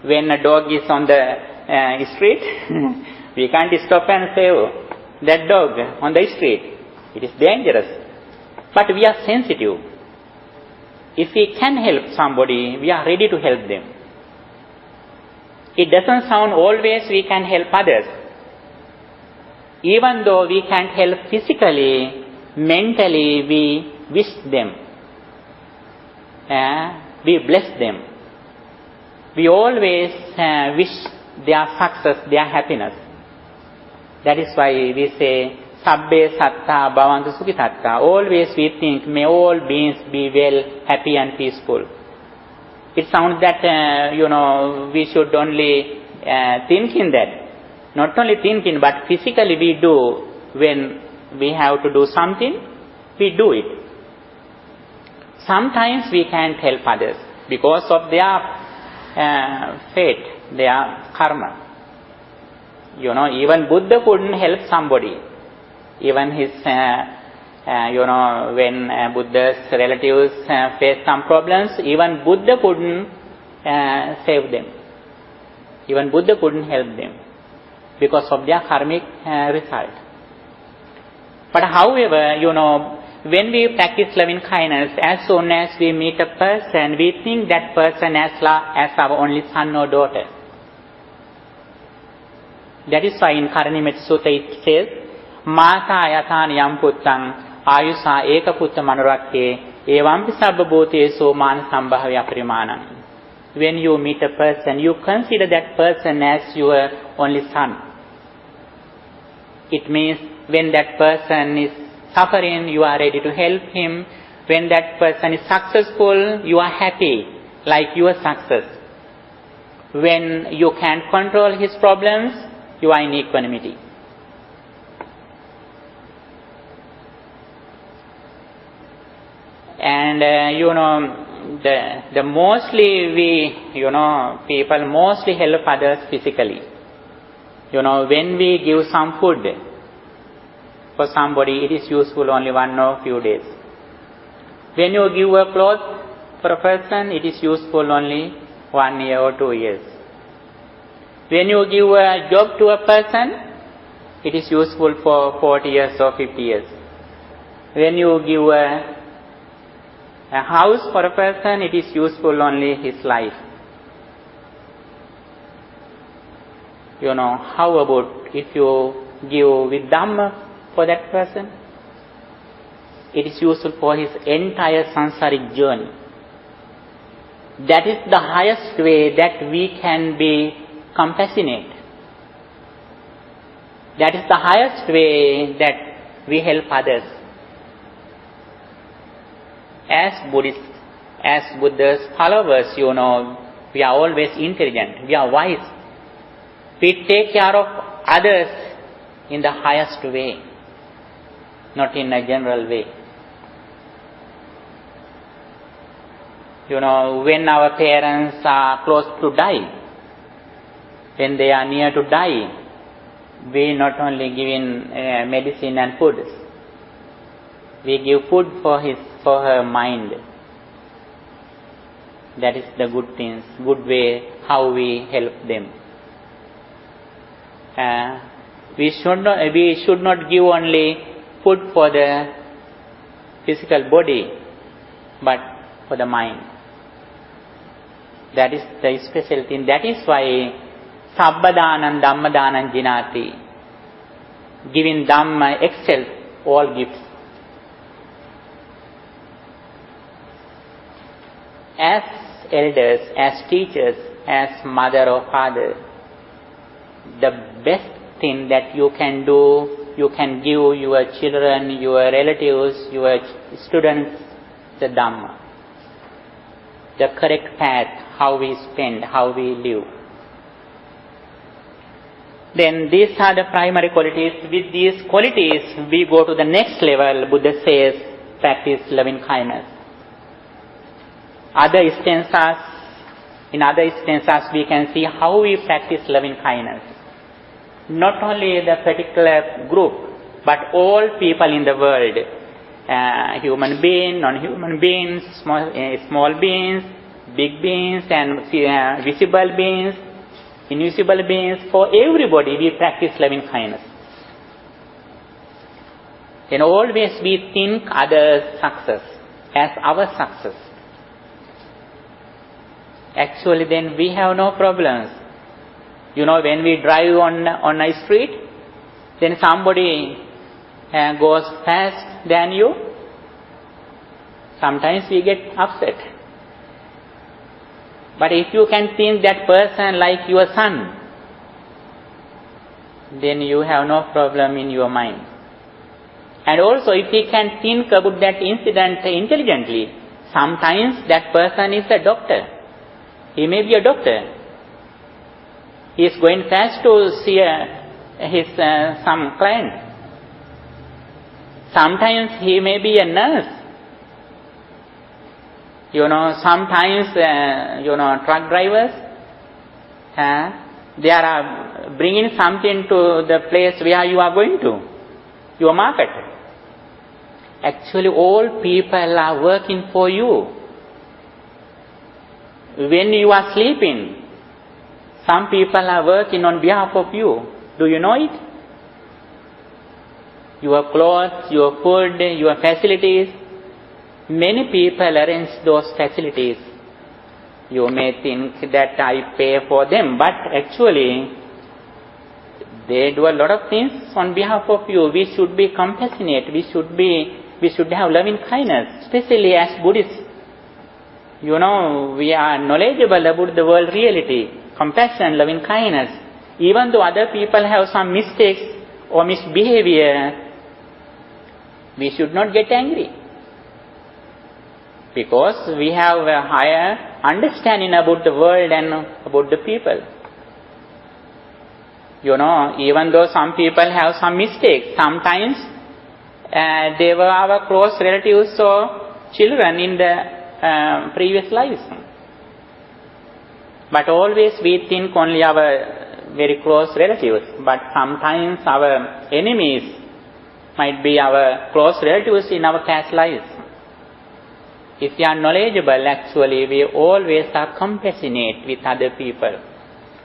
when a dog is on the street, we can't stop and save that dog on the street. It is dangerous. But we are sensitive. If we can help somebody, we are ready to help them. It doesn't sound always we can help others. Even though we can't help physically, mentally we wish them. We bless them. We always wish their success, their happiness. That is why we say, Sabbe Satta Bhavantu Sukhitatta. Always we think, may all beings be well, happy and peaceful. It sounds that, we should only think in that. Not only thinking, but physically we do. When we have to do something, we do it. Sometimes we can't help others because of their fate, their karma. Even Buddha couldn't help somebody. Even his When Buddha's relatives faced some problems, even Buddha couldn't save them. Even Buddha couldn't help them because of their karmic result. But however, when we practice loving kindness, as soon as we meet a person, we think that person as our only son or daughter. That is why in Karanimetta Sutta it says, Mata ayatana yam puttang ayusa eka putta manurakke evampi sabba bhutesu man sambhavya primanam. When you meet a person, you consider that person as your only son. It means when that person is suffering, you are ready to help him. When that person is successful, you are happy, like your success. When you can't control his problems, you are in equanimity. And the mostly people mostly help others physically. When we give some food for somebody, it is useful only 1 or few days. When you give a cloth for a person, it is useful only 1 year or 2 years. When you give a job to a person, it is useful for 40 years or 50 years. When you give a house for a person, it is useful only his life. How about if you give with Dhamma for that person? It is useful for his entire sansaric journey. That is the highest way that we can be compassionate. That is the highest way that we help others. As Buddhists, as Buddha's followers, we are always intelligent, we are wise. We take care of others in the highest way, not in a general way. When our parents are close to die, when they are near to die, we not only give in medicine and food, we give food for her mind. That is the good things, good way how we help them. We should not give only food for the physical body, but for the mind. That is the special thing. That is why Sabbadanan Dhammadanan Jinati, giving Dhamma excels all gifts. As elders, as teachers, as mother or father, the best thing that you can do, you can give your children, your relatives, your students, the Dhamma. The correct path, how we spend, how we live. Then these are the primary qualities. With these qualities, we go to the next level. Buddha says, practice loving kindness. In other instances, we can see how we practice loving kindness. Not only the particular group, but all people in the world. Human beings, non-human beings, small beings, big beings, and visible beings, invisible beings. For everybody, we practice loving kindness. And always we think others' success as our success. Actually, then we have no problems. When we drive on a street, then somebody goes fast than you. Sometimes we get upset. But if you can think that person like your son, then you have no problem in your mind. And also, if we can think about that incident intelligently, sometimes that person is a doctor. He may be a doctor. He is going fast to see his some client. Sometimes he may be a nurse. Sometimes truck drivers, they are bringing something to the place where you are going to, your market. Actually, all people are working for you. When you are sleeping, some people are working on behalf of you. Do you know it? Your clothes, your food, your facilities. Many people arrange those facilities. You may think that I pay for them, but actually they do a lot of things on behalf of you. We should be compassionate. We should have loving kindness, especially as Buddhists. We are knowledgeable about the world reality, compassion, loving kindness. Even though other people have some mistakes or misbehavior, we should not get angry, because we have a higher understanding about the world and about the people. Even though some people have some mistakes, sometimes they were our close relatives or children in the previous lives. But always we think only our very close relatives, but sometimes our enemies might be our close relatives in our past lives. If we are knowledgeable, actually we always are compassionate with other people.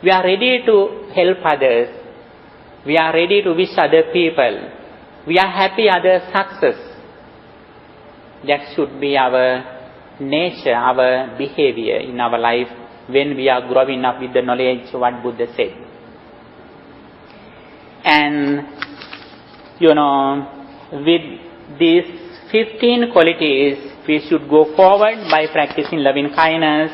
We are ready to help others. We are ready to wish other people. We are happy others' success. That should be our nature, our behavior in our life when we are growing up with the knowledge what Buddha said. And with these 15 qualities, we should go forward by practicing loving kindness.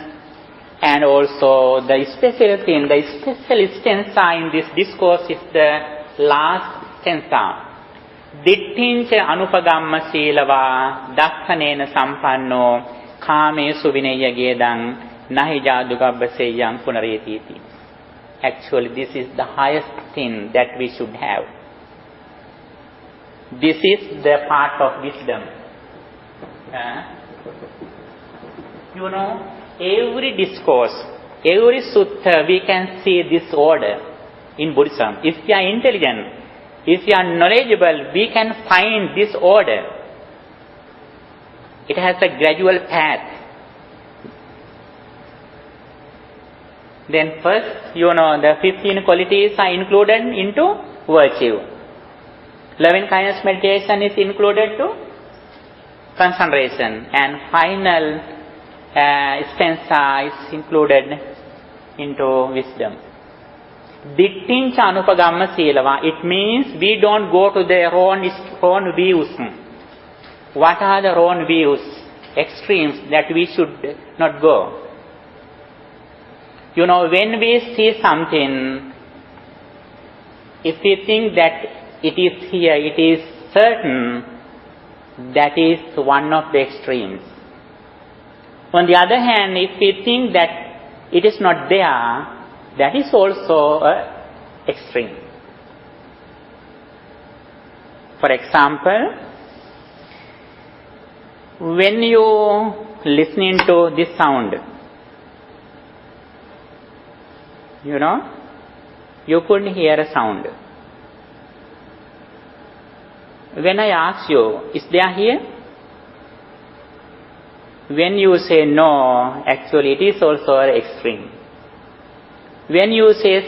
And also the special thing, the special stanza in this discourse is the last stanza. Dittincha anupagamma silava dakkanena sampanno kamesu vinaya gedang nahi jadugabbaseyyang punaretiti. Actually, this is the highest thing that we should have. This is the part of wisdom. Every discourse, every sutta, we can see this order in Buddhism. If we are intelligent, if we are knowledgeable, we can find this order. It has a gradual path. Then first, the 15 qualities are included into virtue. Loving kindness meditation is included to concentration. And final stanza is included into wisdom. Dittincha anupagamma silava. It means we don't go to their own views. What are the wrong views, extremes that we should not go? When we see something, if we think that it is here, it is certain, that is one of the extremes. On the other hand, if we think that it is not there, that is also an extreme. For example, when you listening to this sound, you couldn't hear a sound. When I ask you, is there here? When you say no, actually it is also an extreme. When you say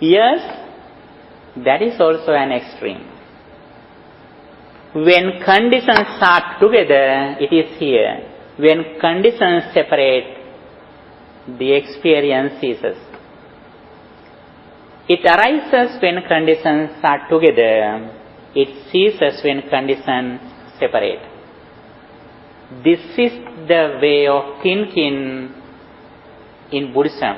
yes, that is also an extreme. When conditions are together, it is here. When conditions separate, the experience ceases. It arises when conditions are together. It ceases when conditions separate. This is the way of thinking in Buddhism.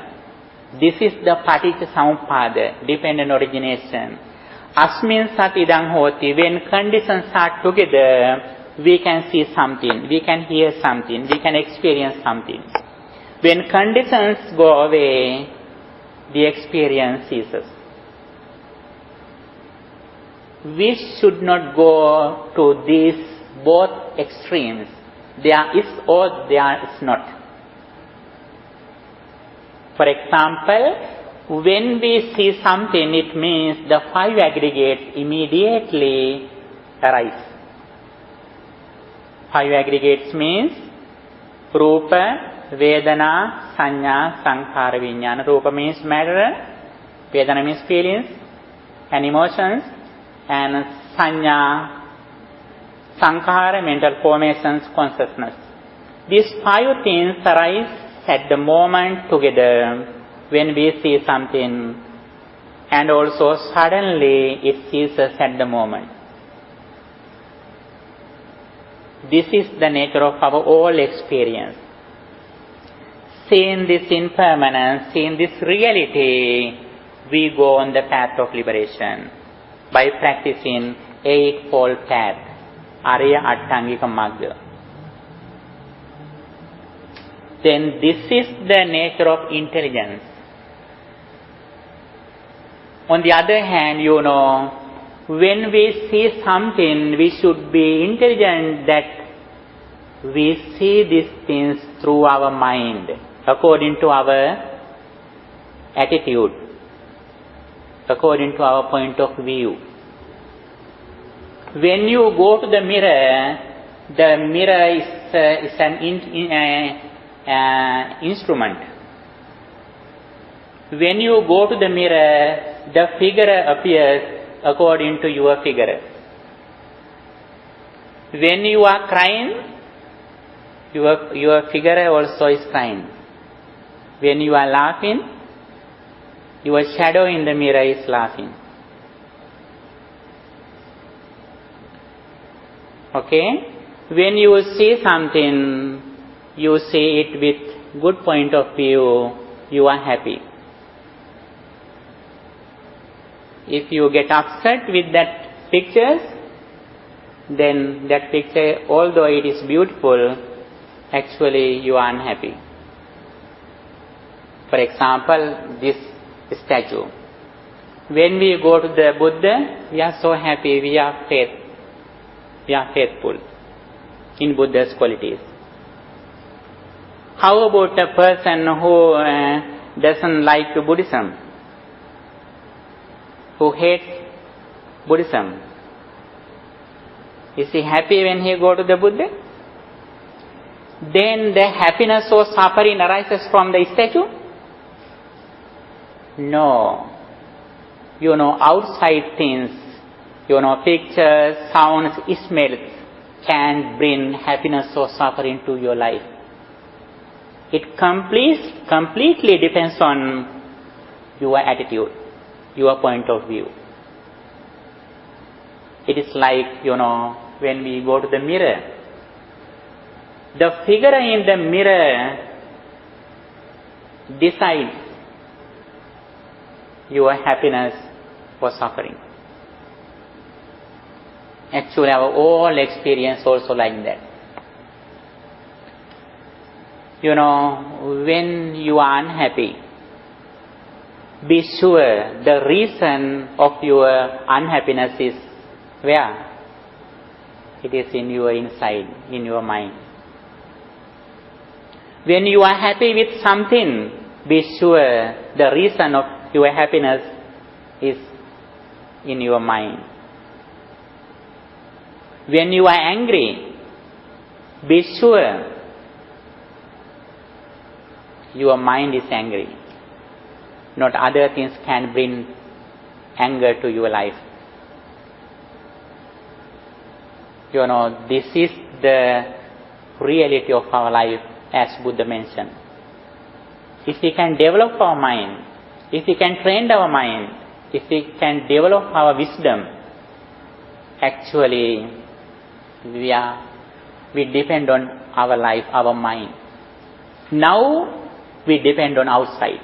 This is the paticca samuppada, dependent origination. Asmin sat idang hoti. When conditions are together, we can see something, we can hear something, we can experience something. When conditions go away, the experience ceases. We should not go to these both extremes. There is or there is not. For example, when we see something, it means the five aggregates immediately arise. 5 aggregates means Rupa, Vedana, Sanya, Sankhara, Vijnana. Rupa means matter, Vedana means feelings and emotions, and Sanya, Sankhara, mental formations, consciousness. These 5 things arise at the moment together when we see something, and also suddenly it ceases at the moment. This is the nature of our all experience. Seeing this impermanence, seeing this reality, we go on the path of liberation by practicing eightfold path, Arya Attangika Magga. Then this is the nature of intelligence. On the other hand, when we see something, we should be intelligent that we see these things through our mind, according to our attitude, according to our point of view. When you go to the mirror is an instrument. When you go to the mirror, the figure appears according to your figure. When you are crying, your figure also is crying. When you are laughing, your shadow in the mirror is laughing. Okay? When you see something, you see it with good point of view, you are happy. If you get upset with that picture, then that picture, although it is beautiful, actually you are unhappy. For example, this statue. When we go to the Buddha, we are so happy, we are faithful in Buddha's qualities. How about a person who doesn't like Buddhism, who hates Buddhism? Is he happy when he go to the Buddha? Then the happiness or suffering arises from the statue? No. Outside things, pictures, sounds, smells can bring happiness or suffering to your life. It completely depends on your attitude, your point of view. It is like, when we go to the mirror, the figure in the mirror decides your happiness or suffering. Actually, our whole experience also like that. When you are unhappy, be sure the reason of your unhappiness is where? It is in your inside, in your mind. When you are happy with something, be sure the reason of your happiness is in your mind. When you are angry, be sure your mind is angry. Not other things can bring anger to your life. This is the reality of our life, as Buddha mentioned. If we can develop our mind, if we can train our mind, if we can develop our wisdom, actually we depend on our life, our mind. Now we depend on outside.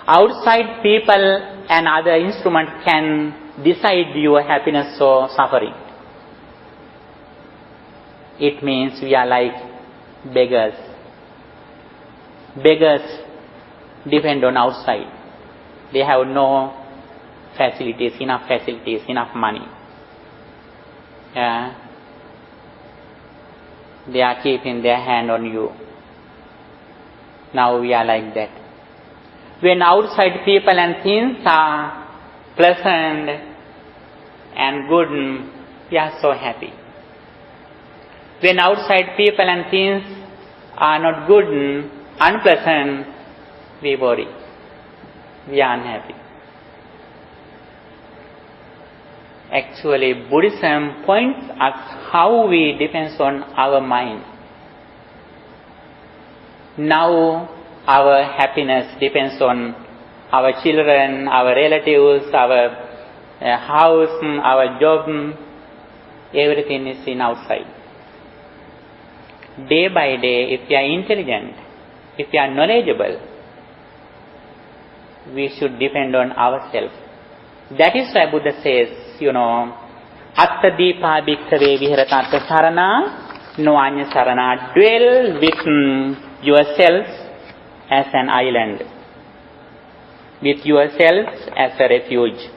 Outside people and other instruments can decide your happiness or suffering. It means we are like beggars. Beggars depend on outside. They have no facilities, enough money. They are keeping their hand on you. Now we are like that. When outside people and things are pleasant and good, we are so happy. When outside people and things are not good, unpleasant, we worry. We are unhappy. Actually, Buddhism points us how we depend on our mind. Now, our happiness depends on our children, our relatives, our house, our job. Everything is in outside. Day by day, if we are intelligent, if we are knowledgeable, we should depend on ourselves. That is why Buddha says, Atta Deepa Bhikkhave Viharata Sarana No Anya Sarana. Dwell with yourselves as an island, with yourselves as a refuge.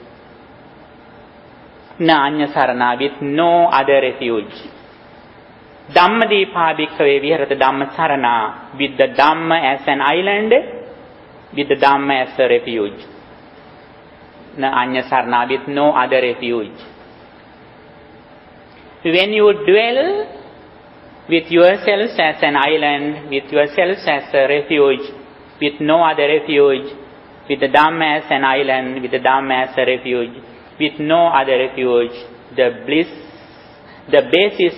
Na Anya Sarana, with no other refuge. Dhamma Deepa Bhikkhave Viharata Dhamma Sarana, with the Dhamma as an island, with the Dhamma as a refuge. Na Anya Sarana, with no other refuge. When you dwell with yourselves as an island, with yourselves as a refuge, with no other refuge, with the Dhamma as an island, with the Dhamma as a refuge, with no other refuge, the bliss, the basis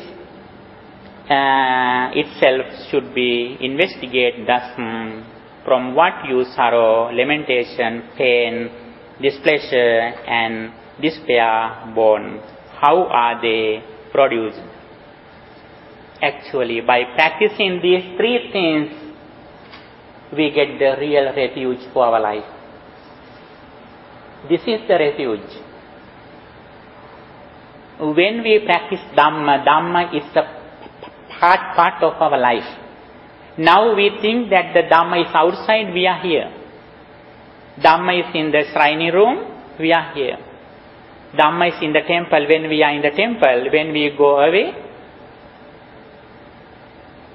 itself should be investigated. Thus, from what you sorrow, lamentation, pain, displeasure and despair born, how are they produced? Actually, by practicing these three things, we get the real refuge for our life. This is the refuge. When we practice Dhamma, Dhamma is a part of our life. Now we think that the Dhamma is outside, we are here. Dhamma is in the shrine room, we are here. Dhamma is in the temple, when we are in the temple. When we go away,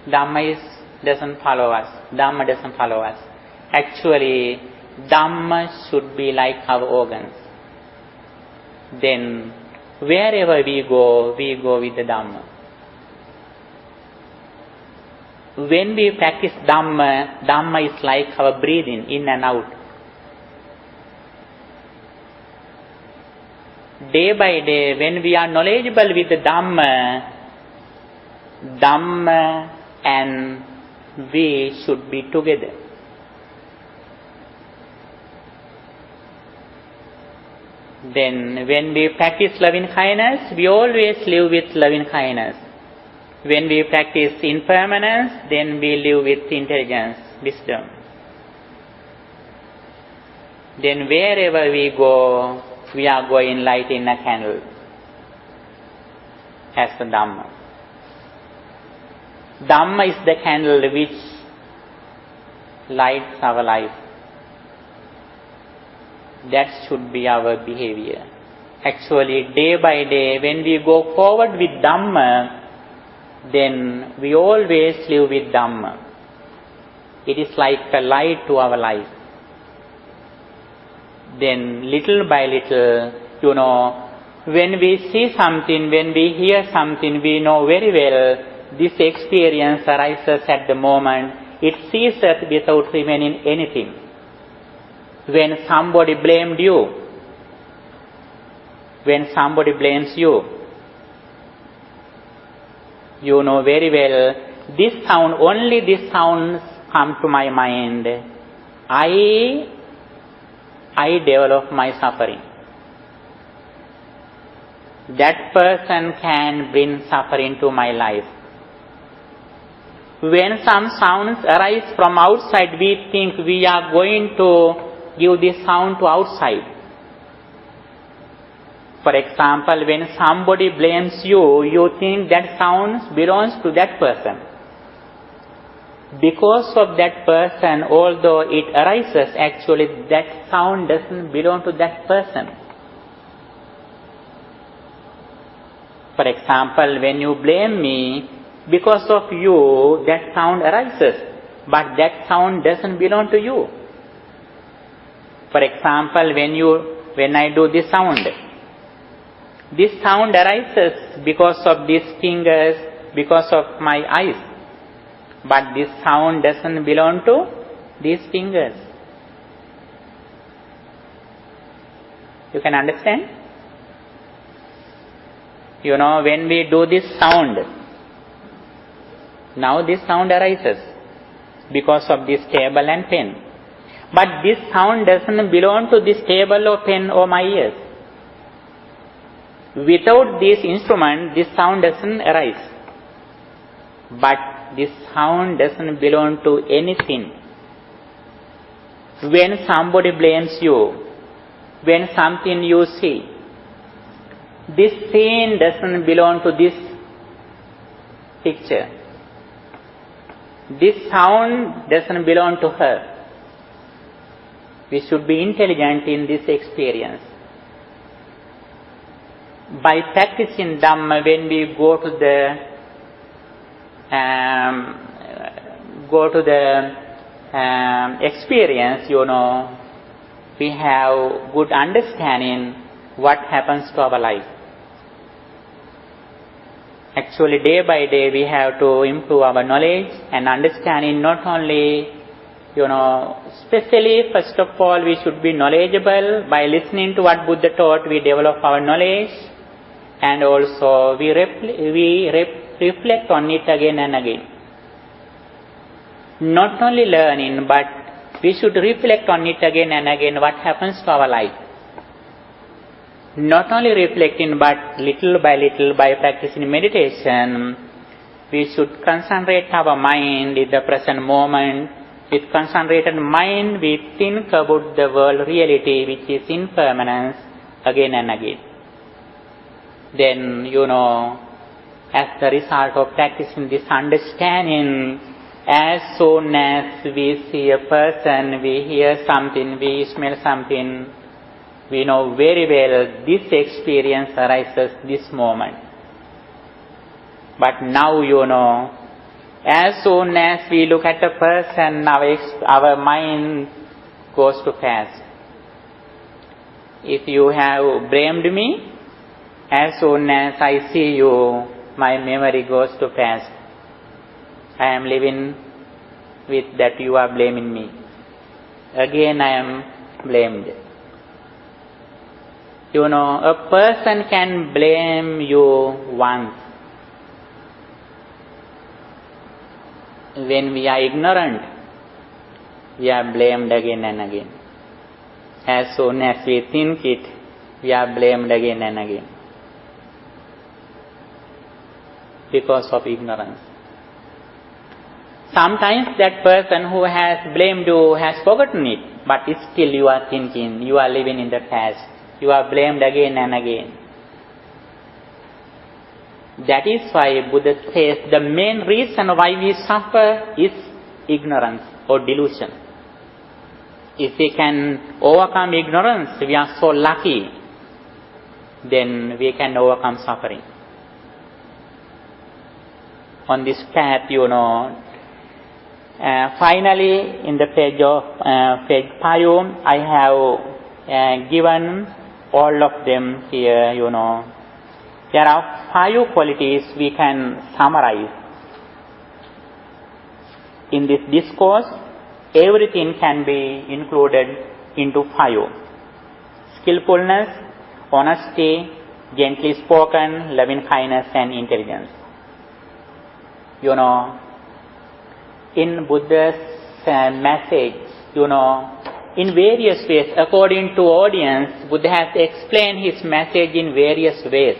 Dhamma doesn't follow us. Dhamma doesn't follow us. Actually, Dhamma should be like our organs. Then, wherever we go with the Dhamma. When we practice Dhamma, Dhamma is like our breathing in and out. Day by day, when we are knowledgeable with the Dhamma, Dhamma and we should be together. Then, when we practice loving kindness, we always live with loving kindness. When we practice impermanence, then we live with intelligence, wisdom. Then, wherever we go, we are going lighting a candle as the Dhamma. Dhamma is the candle which lights our life. That should be our behavior. Actually, day by day, when we go forward with Dhamma, then we always live with Dhamma. It is like a light to our life. Then, little by little, when we see something, when we hear something, we know very well this experience arises at the moment. It ceases without remaining anything. When somebody blamed you, when somebody blames you, you know very well, this sound, only this sounds come to my mind. I develop my suffering. That person can bring suffering to my life. When some sounds arise from outside, we think we are going to give this sound to outside. For example, when somebody blames you, you think that sound belongs to that person. Because of that person, although it arises, actually that sound doesn't belong to that person. For example, when you blame me, because of you, that sound arises, but that sound doesn't belong to you. For example, when I do this sound arises because of these fingers because of my eyes. But this sound doesn't belong to these fingers. You can understand? You know, when we do this sound, now this sound arises because of this table and pen. But this sound doesn't belong to this table or pen or my ears. Without this instrument, this sound doesn't arise. But this sound doesn't belong to anything. When somebody blames you, when something you see, this scene doesn't belong to this picture. This sound doesn't belong to her. We should be intelligent in this experience. By practicing Dhamma, when we go to the experience, you know, we have good understanding what happens to our life. Actually, day by day, we have to improve our knowledge and understanding. Not only, you know, especially first of all, we should be knowledgeable. By listening to what Buddha taught, we develop our knowledge, and also we reflect on it again and again. Not only learning, but we should reflect on it again and again, what happens to our life. Not only reflecting, but little by little, by practicing meditation, we should concentrate our mind in the present moment. With concentrated mind, we think about the world reality, which is impermanence, again and again. Then, you know, as the result of practicing this understanding, as soon as we see a person, we hear something, we smell something, we know very well this experience arises this moment. But now, you know, as soon as we look at a person, our mind goes to past. If you have blamed me, as soon as I see you, my memory goes to past. I am living with that you are blaming me. Again I am blamed. You know, a person can blame you once. When we are ignorant, we are blamed again and again. As soon as we think it, we are blamed again and again. Because of ignorance. Sometimes that person who has blamed you has forgotten it, but still you are thinking, you are living in the past. You are blamed again and again. That is why Buddha says the main reason why we suffer is ignorance or delusion. If we can overcome ignorance, we are so lucky, then we can overcome suffering. On this path, you know, finally in the page 5, I have given all of them here, you know. There are 5 qualities we can summarize. In this discourse, everything can be included into 5. Skillfulness, honesty, gently spoken, loving kindness and intelligence. You know, in Buddha's message, you know, in various ways, according to audience, Buddha has explained his message in various ways.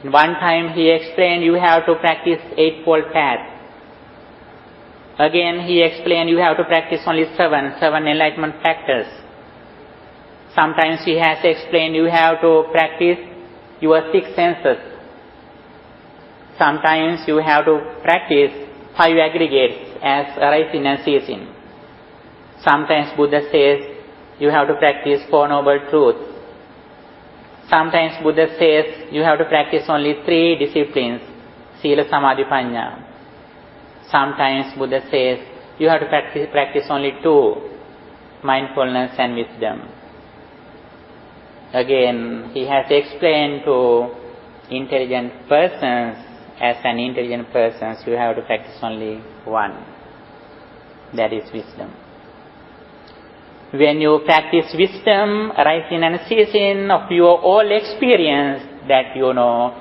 One time he explained you have to practice Eightfold Path. Again he explained you have to practice only seven enlightenment factors. Sometimes he has explained you have to practice your 6 senses. Sometimes you have to practice 5 aggregates as arising and ceasing. Sometimes Buddha says you have to practice 4 Noble Truths. Sometimes Buddha says you have to practice only 3 disciplines, Sila, Samadhi, Panya. Sometimes Buddha says you have to practice only 2, mindfulness and wisdom. Again, he has explained to intelligent persons as an intelligent person, you have to practice only one. That is wisdom. When you practice wisdom, arising and ceasing of your all experience, that you know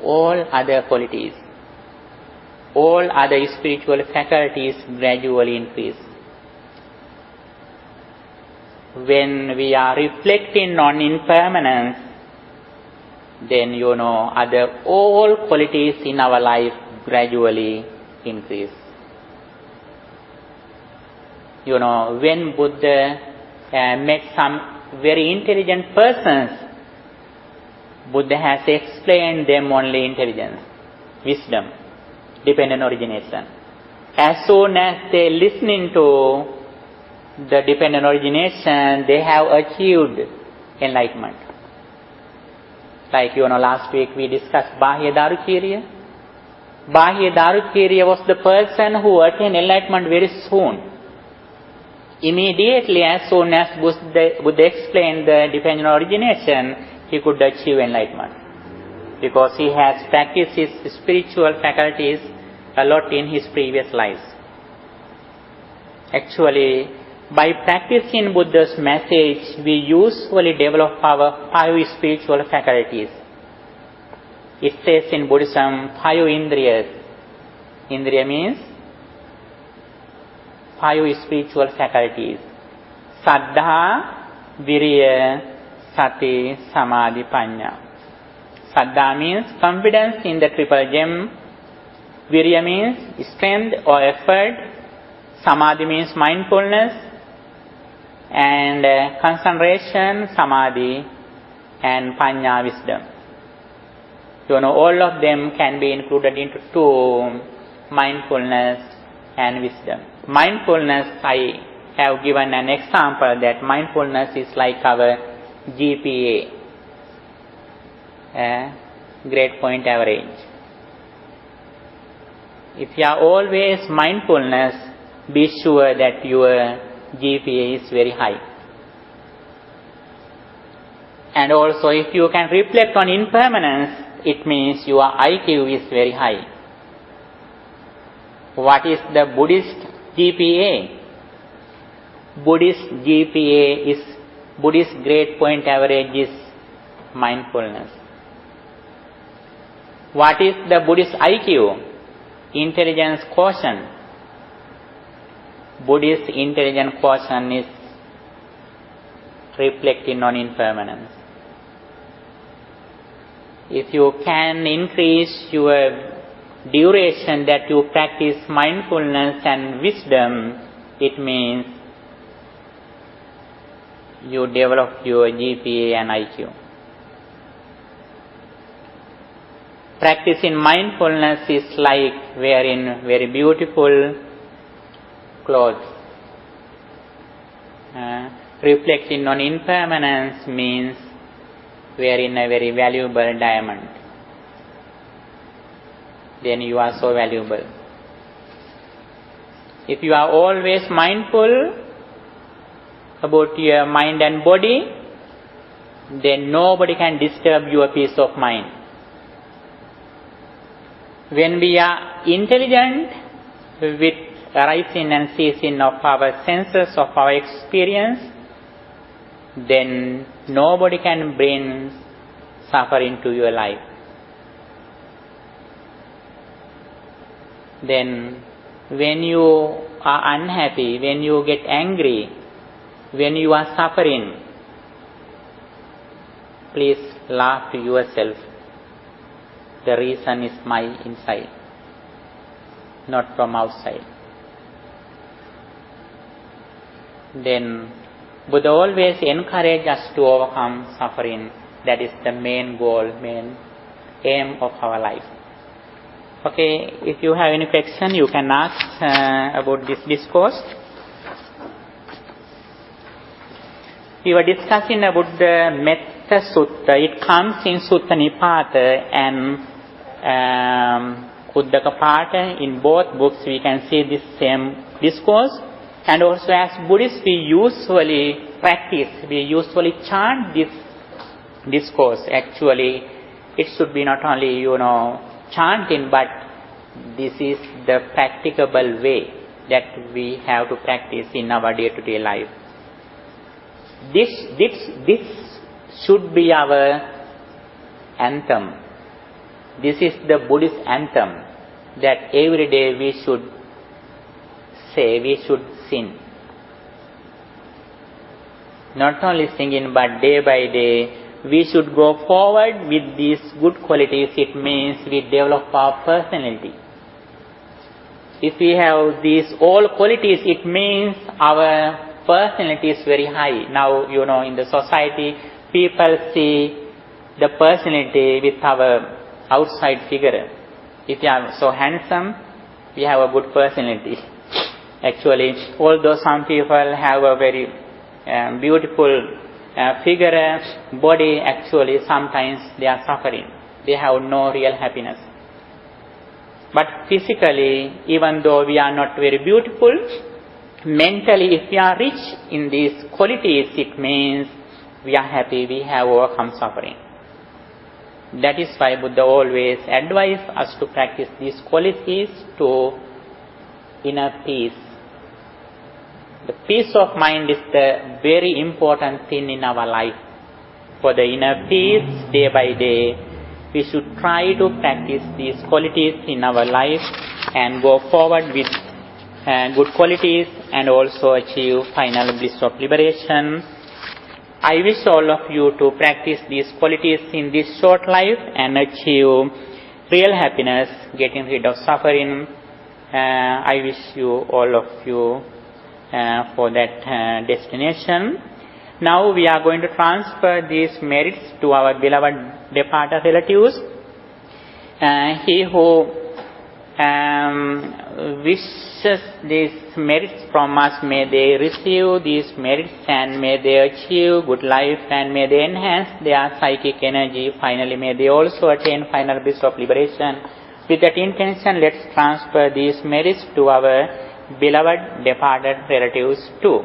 all other qualities, all other spiritual faculties gradually increase. When we are reflecting on impermanence, then you know other all qualities in our life gradually increase. You know, when Buddha met some very intelligent persons, Buddha has explained them only intelligence, wisdom, dependent origination. As soon as they listening to the dependent origination, they have achieved enlightenment. Like, you know, last week we discussed Usgoda Dhammagaru. Usgoda Dhammagaru was the person who attained enlightenment very soon. Immediately, as soon as Buddha explained the dependent origination, he could achieve enlightenment. Because he has practiced his spiritual faculties a lot in his previous lives. Actually, by practicing Buddha's message, we usually develop our 5 spiritual faculties. It says in Buddhism, 5 indriyas. Indriya means 5 spiritual faculties. Saddha, Viriya, Sati, Samadhi, Panya. Saddha means confidence in the triple gem. Virya means strength or effort. Samadhi means mindfulness and concentration, Samadhi, and Panya, wisdom. You know, all of them can be included into 2, mindfulness and wisdom. Mindfulness, I have given an example that mindfulness is like our GPA, grade point average. If you are always mindfulness, be sure that your GPA is very high. And also, if you can reflect on impermanence, it means your IQ is very high. What is the Buddhist GPA? Buddhist GPA is, Buddhist grade point average is mindfulness. What is the Buddhist IQ? Intelligence quotient. Buddhist intelligence quotient is reflecting on impermanence. If you can increase your duration that you practice mindfulness and wisdom, it means you develop your GPA and IQ. Practicing mindfulness is like wearing very beautiful clothes. Reflecting on impermanence means wearing a very valuable diamond. Then you are so valuable. If you are always mindful about your mind and body, then nobody can disturb your peace of mind. When we are intelligent with arising and ceasing of our senses, of our experience, then nobody can bring suffering to your life. Then when you are unhappy, when you get angry, when you are suffering, please laugh to yourself. The reason is my inside, not from outside. Then Buddha always encourages us to overcome suffering. That is the main goal, main aim of our life. Okay, if you have any question, you can ask about this discourse. We were discussing about the Metta Sutta. It comes in Sutta Nipata and Uddaka Pata. In both books we can see this same discourse. And also as Buddhists we usually practice, we usually chant this discourse. Actually it should be not only, chanting, but this is the practicable way that we have to practice in our day-to-day life. This should be our anthem. This is the Buddhist anthem that every day we should say, we should sing. Not only singing, but day by day, we should go forward with these good qualities. It means we develop our personality. If we have these all qualities, it means our personality is very high. Now, in the society, people see the personality with our outside figure. If you are so handsome, we have a good personality. Actually, although some people have a very beautiful figure, body, actually sometimes they are suffering. They have no real happiness. But physically, even though we are not very beautiful, mentally, if we are rich in these qualities, it means we are happy, we have overcome suffering. That is why Buddha always advised us to practice these qualities to inner peace. The peace of mind is the very important thing in our life. For the inner peace, day by day, we should try to practice these qualities in our life and go forward with good qualities and also achieve final bliss of liberation. I wish all of you to practice these qualities in this short life and achieve real happiness, getting rid of suffering. I wish you, all of you, for that destination. Now we are going to transfer these merits to our beloved departed relatives. He who wishes these merits from us, may they receive these merits and may they achieve good life and may they enhance their psychic energy. Finally, may they also attain final bliss of liberation. With that intention, let's transfer these merits to our beloved departed relatives too.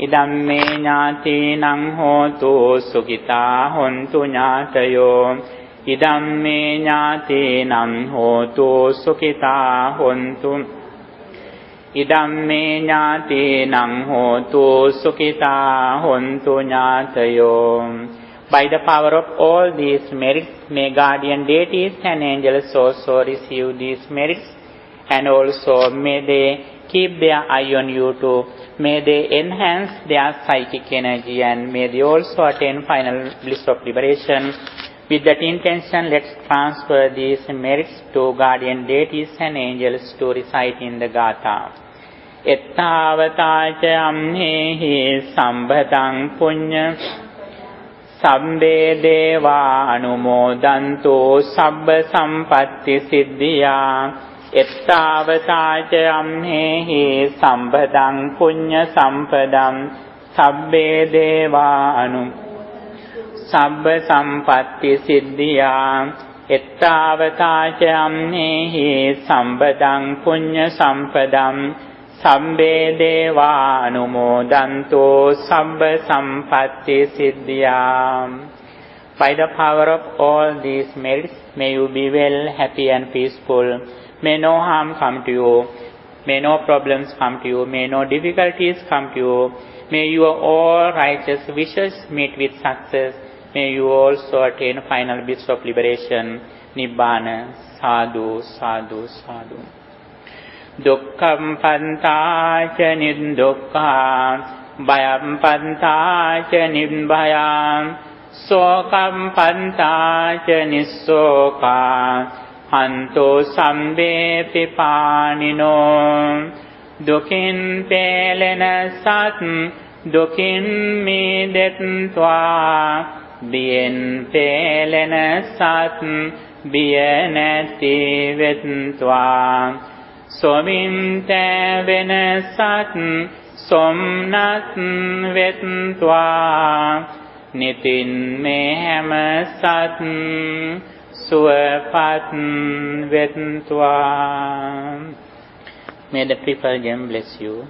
Idamme ñātīnaṁ hotu sukhitā hontu ñātayo. Idamme ñātīnaṁ hotu sukhitā hontu. Idamme ñātīnaṁ hotu sukhitā hontu ñātayo. By the power of all these merits, may guardian deities and angels also receive these merits, and also may they keep their eye on you too. May they enhance their psychic energy and may they also attain final bliss of liberation. With that intention, let's transfer these merits to guardian deities and angels to recite in the Gatha. Ettavata ca amhehi sambhataṁ punya sabbe deva anumodanto sabba sampatti siddhya. Ettavata ca amhehi sambhataṁ punya sampadam sabbe deva sabba sampatti siddhya. Ettavata ca amhehi sambhataṁ punya sampadam sabbe deva anumodanto sabba sampatti siddhya. By the power of all these merits, may you be well, happy and peaceful. May no harm come to you. May no problems come to you. May no difficulties come to you. May your all righteous wishes meet with success. May you also attain final bliss of liberation, Nibbana. Sadhu, sadhu, sadhu. Dukkham pantā ca niddukkha, bhayam pantā ca nibbhayam, sokam pantā ca nissokā, hanto sambe pipānino. Dukin pelena sat, dukin midetvā, bien pelena sat, bien neti vetvā. Somim te venesat, somnat vetvā, nitin mehem sat, suapat vetvā. May the Triple Gem bless you.